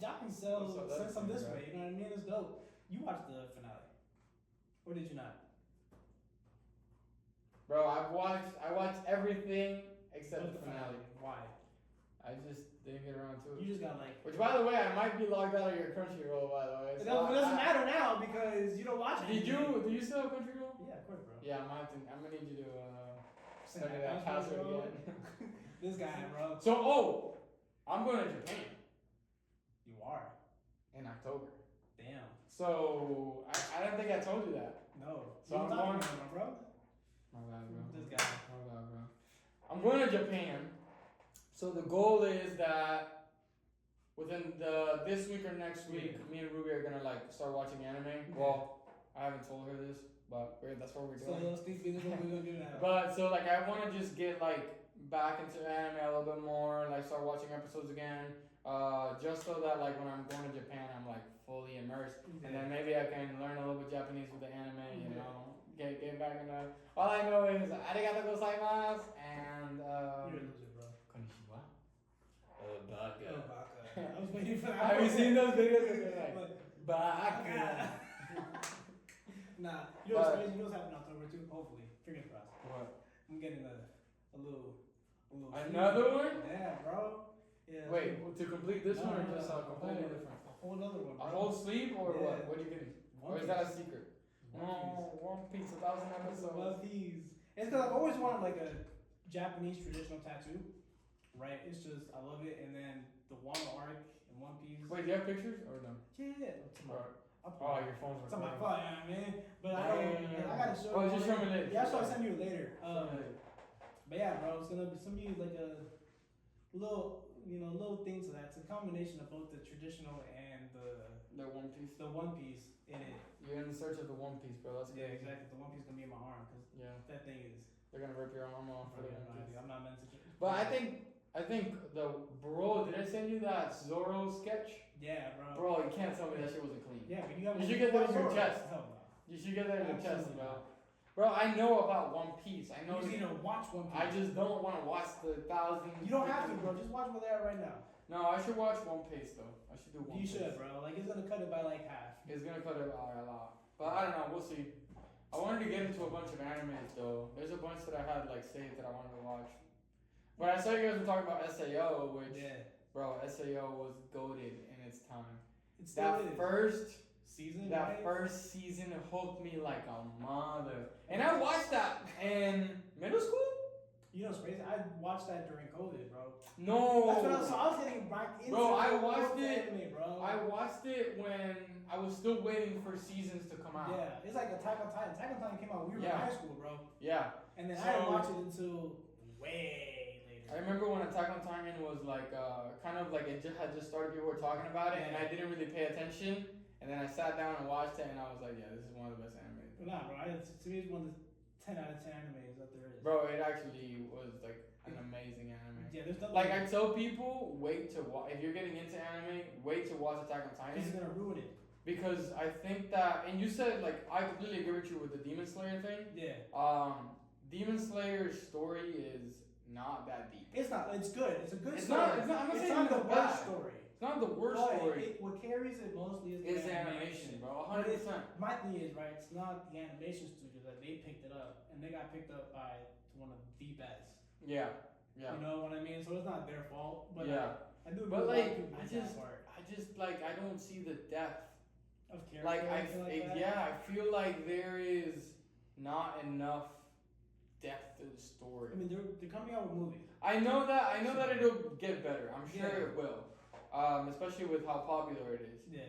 y'all can sell They'll sell send some this everything, way. You know what I mean? It's dope. You watched the finale, or did you not? Bro, I watched everything except What's the finale. Why? I just didn't get around to it. You just got like. Which, by the way, I might be logged out of your Crunchyroll. By the way, It doesn't matter now because you don't watch it. Do you still have Crunchyroll? Yeah, of course, bro. Yeah, I'm gonna need you to Send send me that password bro. again. This guy, bro. So, I'm going to Japan You are. in October. Damn. So I don't think I told you that. No. So You I'm talking going- about, bro. My bad, bro. This guy. My bad, bro. I'm going to Japan. So the goal is that within this week or next week, me and Ruby are gonna like start watching anime. Well, I haven't told her this, but that's what we're So doing. let's think this is what we're gonna do now. But so like I want to just get like back into anime a little bit more, like start watching episodes again. just so that like when I'm going to Japan, I'm like fully immersed, and then maybe I can learn a little bit Japanese with the anime. You know, get back in the. All I know is arigato gozaimasu and You're a loser, bro. konnichiwa. Oh, Baka. Baka. I was waiting for that. Have you seen those videos? Where they're like, But, Baka. nah, you know what's crazy? You know what's happening in October too? Hopefully, fingers crossed. What? I'm getting a little. Another one? Yeah, bro. Yeah. Wait, to complete this one or No, just no, completely different? A whole other one. A Bro. whole sleeve or Yeah. what? What are you getting? Or is that a secret? One Piece, 1,000 episodes. One Piece. It's because I've always wanted like a Japanese traditional tattoo, right? It's just I love it, and then the Wano arc in One Piece. Wait, do you have pictures or no? Yeah. It's on my, Oh, your phone's it's on my recording. phone, yeah, man. But I don't. I gotta show Oh, you. just show me later. Yeah, I'll send you it later. Show me later. But yeah, bro, it's gonna be like a little thing to that. It's a combination of both the traditional and The One Piece. the One Piece in it. You're in search of the One Piece, bro. That's Yeah, crazy. exactly. The One Piece gonna be in my arm because Yeah, that thing is. they're gonna rip your arm off for the Yeah, One Piece. I'm not meant to. But I think the bro. Did I send you that Zoro sketch? Yeah, bro. Bro, you can't tell me that shit wasn't clean. Yeah, but you have. You should get that in your Zoro. chest. Hell no. You should get that in your chest, Absolutely bro. not. Bro, I know about One Piece. I You know. just need to watch One Piece. I just don't want to watch the 1,000. You don't have to, bro. Just watch where they are right now. No, I should watch One Piece though. I should do One You Piece. should, bro. Like it's gonna cut it by like half. It's gonna cut it out a lot. But I don't know, we'll see. I wanted to get into a bunch of animes though. There's a bunch that I had like saved that I wanted to watch. But I saw you guys were talking about SAO, which bro, SAO was goated in its time. It's still That is. first season. that right? first season hooked me like a mother. And I watched that in middle school? You know what's crazy? I watched that during COVID, bro. No. That's what I was getting back into. Bro, I watched it. Anime, bro. I watched it when I was still waiting for seasons to come out. Yeah, it's like Attack on Titan. Attack on Titan came out. We were in Yeah. high school, bro. Yeah. And then I So- didn't watch it until way later. I remember when Attack on Titan was like, kind of like it just had just started, people were talking about it, and I didn't really pay attention. And then I sat down and watched it, and I was like, yeah, this is one of the best animes. But nah, bro. To me, it's one of the 10 out of 10 animes that there is. Bro, it actually was like an amazing anime. Yeah, there's nothing. Like I tell people, wait to watch. If you're getting into anime, wait to watch Attack on This is Titan, gonna ruin it. because I think that, and you said like I completely agree with you with the Demon Slayer thing. Yeah. Demon Slayer's story is not that deep. It's not. It's good. It's a good It's story. not. It's not. I'm not It's saying not the it's worst bad. story. It's not the worst But story. what carries it mostly is It's the animation, bro. 100%. My thing is, right, it's not the animation studio that they picked it up, and they got picked up by one of the best. Yeah. Yeah. You know what I mean? So it's not their fault. But Yeah. I do. But agree with like, a lot of people with that part I just like, I don't see the depth. of character. Like, or anything like that. yeah, I feel like there is not enough depth to the story. I mean, they're coming out with movies. I know that it'll get better. I'm sure Yeah. it will. Especially with how popular it is. Yeah.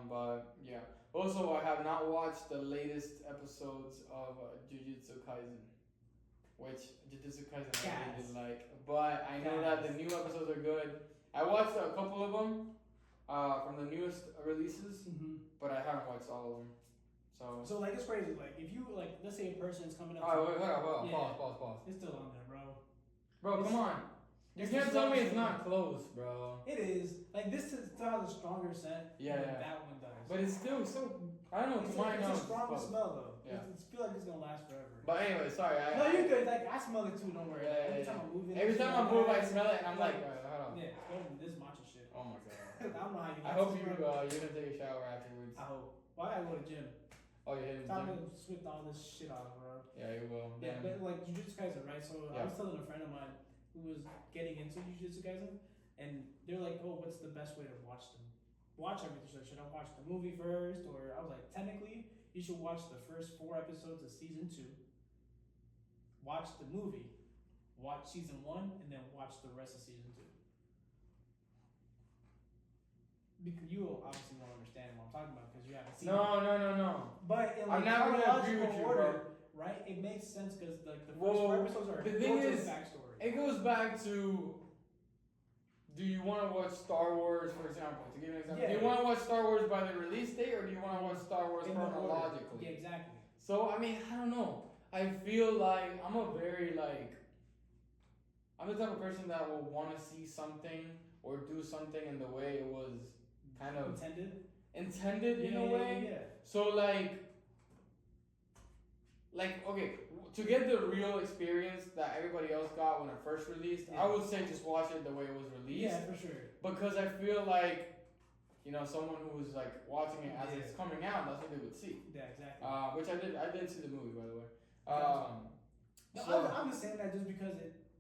But yeah. Also, I have not watched the latest episodes of Jujutsu Kaisen, which Jujutsu Kaisen I really Yes. did like. But I know that the new episodes are good. I watched a couple of them from the newest releases, but I haven't watched all of them. So like it's crazy. Like if you like, let's say a person's coming up. Alright, wait, hold on. Yeah. Pause. It's still on there, bro. Bro, come on. You it's can't the tell me it's strongest not close, bro. It is. Like this is still has a stronger scent Yeah, than yeah. that one does. But it's still so. I don't know. it's To my a nose, stronger it's close. smell though. Yeah. It's feel like it's gonna last forever. But anyway, sorry. No, you're good. Like I smell it too. Don't worry. Yeah, Every yeah, time I move it. Every time I move, I smell it, and I'm like, hold on. Yeah, it's better than this matcha shit. Oh my god. I don't know how you. I hope you're gonna take a shower afterwards. I hope. Well, I gotta go to the gym. Oh, you're hitting the Time gym? to swift all this shit out, bro. Yeah, you will. Yeah, Then- but like Jujutsu Kaisen, right? So I Yeah. was telling a friend of mine who was getting into Jujutsu Kaisen, and they're like, "Oh, what's the best way to watch them? Watch everything. So should I watch the movie first, or I was like, technically, you should watch the first 4 episodes of season 2. Watch the movie, watch season 1, and then watch the rest of season 2. Because you obviously won't understand what I'm talking about because you haven't seen it. No. But in I'm like not gonna agree chronological with you, order, bro. right? It makes sense because like the first Well, 4 episodes are the thing going to is, the backstory. It goes back to, do you want to watch Star Wars, for example? To give you an example, do you Yeah. want to watch Star Wars by the release date, or do you want to watch Star Wars In the order. chronologically? Yeah, exactly. So I mean, I don't know. I feel like I'm the type of person that will want to see something or do something in the way it was kind of intended in a way. Yeah. So like okay, to get the real experience that everybody else got when it first released, I would say just watch it the way it was released. Yeah, for sure. Because I feel like, you know, someone who's like watching it as it's coming out, that's what they would see. Yeah, exactly. Which I did see the movie, by the way. I'm just saying that just because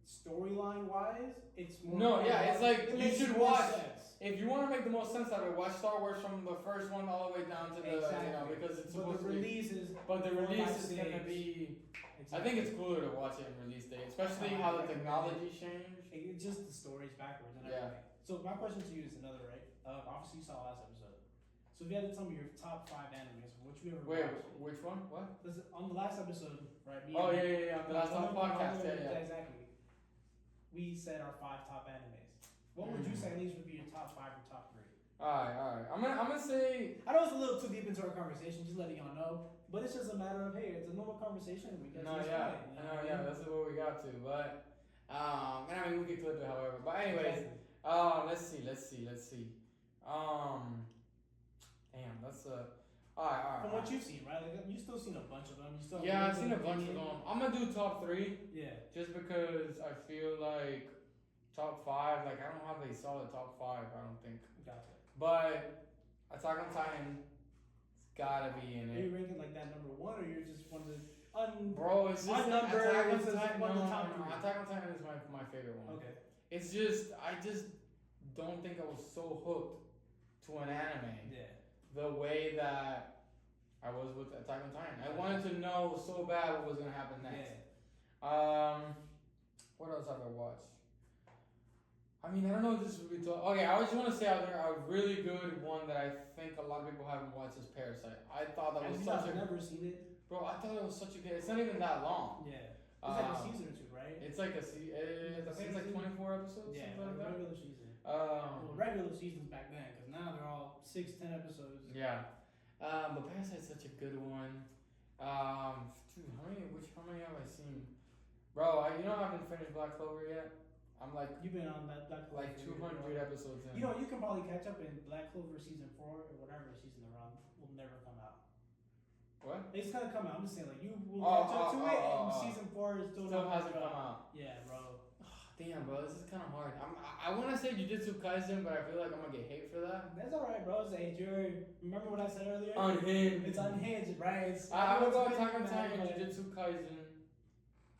storyline wise, it's more. No, yeah, it's like you should watch. Sense. If you want to make the most sense out of it, watch Star Wars from the first one all the way down to the, you know, because it's supposed to be. But the release is gonna be. Exactly. I think it's cooler to watch it in release day, especially how the technology changed. It's just the story's backwards and everything. So my question to you is another, right? Obviously you saw last episode. So if you had to tell me your top 5 animes, which you ever watched. Which one? What? On the last episode, right? Yeah. On the last podcast, yeah. Exactly. We said our 5 top animes. What would you say these would be your top 5 or top 3? Alright. I'm gonna say. I know it's a little too deep into our conversation, just letting y'all know. But it's just a matter of, hey, it's a normal conversation. We get That's what we got to. But and I mean we can clip it however. But anyways, let's see. Damn, that's alright. From what you've seen, right? Like, you still seen a bunch of them. I've seen a bunch of them. I'm gonna do top 3. Yeah. Just because I feel like top 5, like I don't have a solid top 5. I don't think. Gotcha. But Attack on Titan, it's gotta be in Are it. you ranking like that number 1, or you're just one of the Bro, it's just number Attack on is Titan. one of the No, top 3. Attack on Titan is my favorite one. Okay. It's just I just don't think I was so hooked to an anime Yeah. the way that I was with Attack on Titan. I wanted to know so bad what was gonna happen next. Yeah. What else have I watched? I mean, I don't know if this would be okay, I just want to say out there a really good one that I think a lot of people haven't watched is Parasite. I thought that was I've never seen it. Bro, I thought it was such a good. It's not even that long. Yeah. It's like a season or 2, right? It's like I think it's like 24 episodes. Yeah, something like that. regular season. Well, regular seasons back then, because now they're all 6-10 episodes. Yeah. But Parasite's such a good one. Dude, how many have I seen? Bro, I haven't finished Black Clover yet. I'm like. You've been on that Black Clover. Like 200 episodes in. You know, you can probably catch up in Black Clover season 4 or whatever season they're on. Will never come out. What? It's gonna come out. I'm just saying, like you will catch up to it, and season 4 is still hasn't come out. Yeah, bro. Damn, bro, this is kind of hard. I want to say Jujutsu Kaisen, but I feel like I'm gonna get hate for that. That's alright, bro. Remember what I said earlier? Unhinged. It's unhinged, right? I would go Attack on Titan, Jujutsu Kaisen,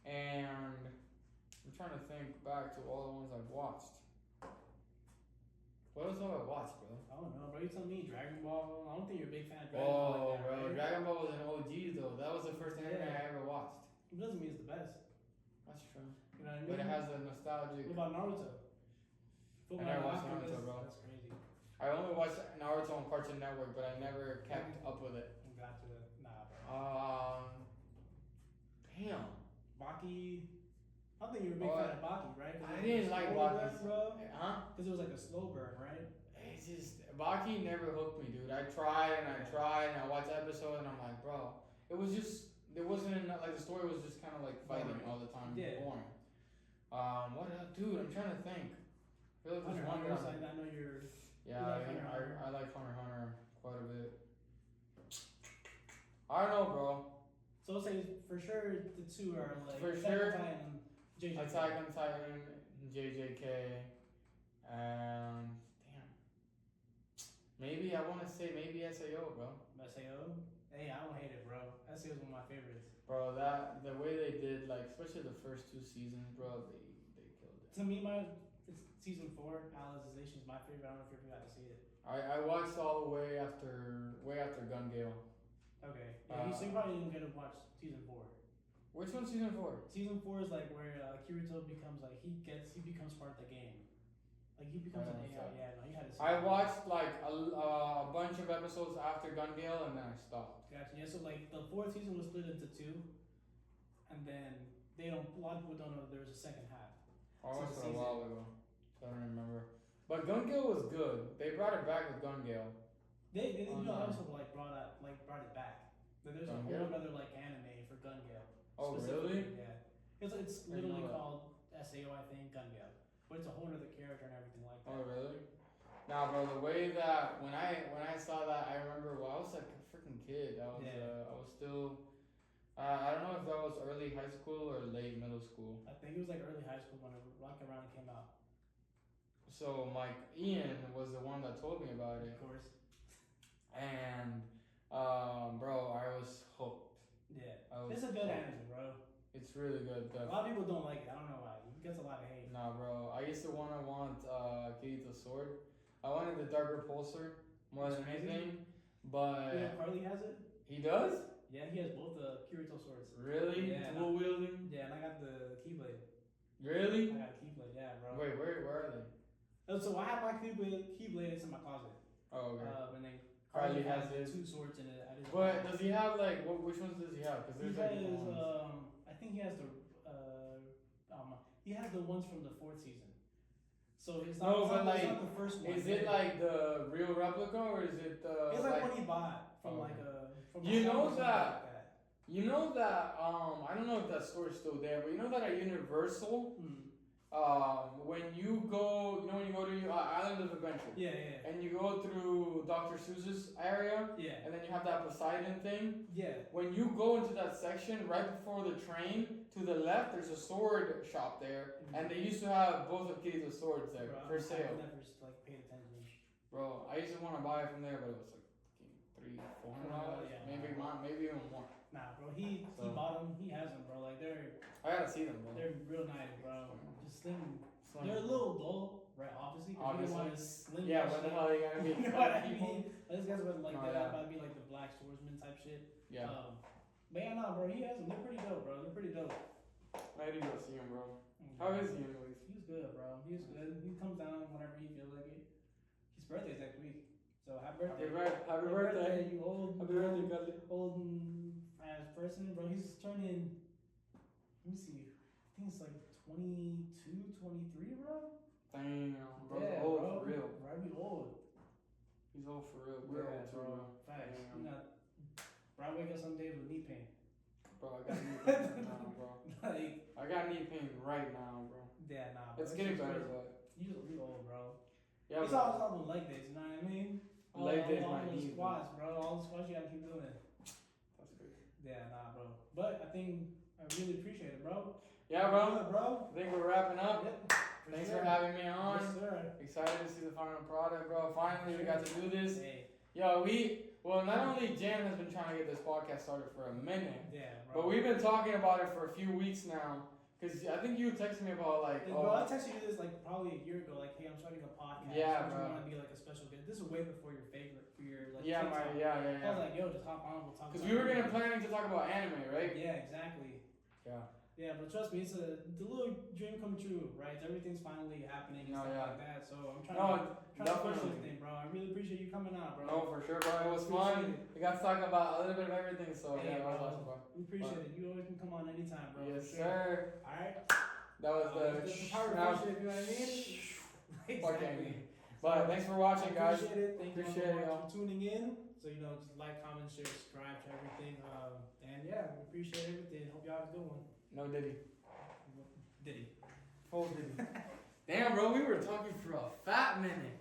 and I'm trying to think back to all the ones I've watched. What else have I watched, bro? I don't know, bro. You tell me Dragon Ball. I don't think you're a big fan of Dragon Ball. Oh, like that, bro, right? Dragon Ball was an OG though. That was the first anime I ever watched. It doesn't mean it's the best. That's true. You know what I mean? But it has a nostalgic. What about Naruto? I never watched Naruto, bro. That's crazy. I only watched Naruto on Cartoon Network, but I never kept up with it. Gotcha. Nah, bro. Damn. Baki. I don't think you're a big fan of Baki, right? I didn't like Baki, bro. Huh? Because it was like a slow burn, right? It's just Baki never hooked me, dude. I tried and I watched the episode and I'm like, bro, it wasn't enough, like the story was just kind of like fighting all the time. Yeah. Boring. What else, dude? I'm trying to think. I feel like there's one that I know you're. Yeah, like Hunter x Hunter. I like Hunter x Hunter quite a bit. I don't know, bro. So I'll say for sure the 2 are like For Attack sure, on Titan and JJK. Attack on Titan, JJK, and damn. Maybe I want to say maybe SAO, bro. SAO? Hey, I don't hate it, bro. SAO is one of my favorites. Bro, that the way they did, like especially the first 2 seasons, bro, they killed it. To me, it's season 4, Alicization is my favorite. I don't know if you ever got to see it. I watched all the way after Gun Gale. Okay. Yeah, so you probably didn't get to watch season 4. Which one's season 4? Season 4 is like where Kirito becomes like he becomes part of the game. Like he becomes an AI. Yeah, no, you had to see I it. watched like a bunch of episodes after Gun Gale and then I stopped. Gotcha. Yeah, so like the 4th season was split into 2, and then a lot of people don't know there was a second half. I watched it a while ago, so I don't remember. But Gun Gale was good. They brought it back with Gun Gale. They also brought it back. But there's Gun a Gale? whole other like anime for Gun Gale. Oh specifically. really? Yeah. It's literally called SAO, I think, Gun Gale. but it's a whole other character and everything like that. Oh really? Nah, bro. The way that when I saw that, I remember. Well, I was like a freaking kid. I was still. I don't know if that was early high school or late middle school. I think it was like early high school when Rocket Around came out. So Ian was the one that told me about it, Of course. and bro, I was hooked. Yeah. I was It's a good hooked. anime, bro. It's really good. A lot of people don't like it. I don't know why. It gets a lot of hate. Nah, bro. I used to want Kirito's sword. I wanted the darker pulsar more than That's crazy. anything, You but know, Carly has it. he does. Yeah, he has both the Kirito swords. Really? Yeah, Dual wielding? Yeah, and I got the Keyblade. Really? I got a Keyblade. Yeah, bro. Wait, where are they? So I have my Keyblade. It's in my closet. Oh, okay. And then Carly Carly has has his. two swords in it. But does he have like which ones does he have? Because He there's has, like different ones. I think he has he has the ones from the 4th season. So it's not, No, but it's like, not the first one. Is it like the real replica or is it the? It's like what he bought from Oh, like from You a know shop or something that- like that. You know that I don't know if that store's still there, but you know that at Universal, when you go to Island of Adventure, Yeah, yeah, and you go through Dr. Seuss's area, yeah, and then you have that Poseidon thing. yeah. When you go into that section right before the train, to the left, there's a sword shop there, and they used to have both of Kirito's swords there Bro, for I sale. never like paid attention. Bro, I used to want to buy it from there, but it was like $300-$400, Yeah. maybe even more. Nah, bro, he So- bought them. He has them, bro. Like I gotta see them, bro. they're real nice, bro. Just sling. Slim. They're a little dull, right? Obviously, because you don't want to sling. Yeah, that what the shit. hell are you gonna be? You know what I people? mean? Those guys would like No, that. yeah. That'd be like the black swordsman type shit. Yeah, But yeah, no, bro. He has them. They're pretty dope, bro. They're pretty dope. I need to go see him, bro. How is he anyways? He's good, bro. He's good. He comes down whenever he feels like it. His birthday's next week, so happy birthday. Happy birthday. you old, Happy birthday, Gully. old ass person, bro. He's turning. Let me see. I think it's like 22, 23, bro. Damn, bro. Yeah, Old bro. for real. Bro, be old. He's old for real. We're Yeah, old too, bro. Facts. Damn. You not. Bro, I wake up some days with knee pain. Bro, I got knee pain right now, bro. Like, I got knee pain right now, bro. yeah, nah. Bro. It's getting just better, crazy. but You old, bro. yeah, It's bro. all about leg days, you know what I mean? Leg days, all my those knees, squats, bro. All the squats you gotta keep doing. That's good. Yeah, nah, bro. But I think I really appreciate it, bro. Yeah, bro. Yeah, bro. I think we're wrapping up. Yep. Thanks sure. for having me on. Yes, sir. Excited to see the final product, bro. Finally, we got to do this. Hey, Yo, not only Jan has been trying to get this podcast started for a minute, yeah, bro. but we've been talking about it for a few weeks now. Cause I think you texted me about like, Bro, I texted you this like probably a year ago. Like, hey, I'm starting a podcast. Yeah, Would bro. you want to be like a special guest? This is way before your favorite, for your like. yeah, TikTok. I was yeah. like, yo, just hop on. We'll talk. Cause about we were it. planning to talk about anime, right? Yeah, exactly. Yeah. Yeah, but trust me, it's a little dream come true, right? Everything's finally happening and No, stuff yeah. like that. So I'm trying No, to push definitely. everything, bro. I really appreciate you coming out, bro. No, for sure, bro. It was Appreciate fun. it. We got to talk about a little bit of everything, so Hey, yeah, that was bro. awesome, bro. We appreciate it. You always can come on anytime, bro. Yes, for sure. sir. All right. That was That's the power now- push, if you know what I mean. Exactly. But thanks for watching, guys. Appreciate it. Thank you Appreciate it, all y'all. for tuning in. So just like, comment, share, subscribe to everything. And yeah, we appreciate everything. Hope y'all have a good one. No Diddy. Diddy. Full Diddy. Damn, bro, we were talking for a fat minute.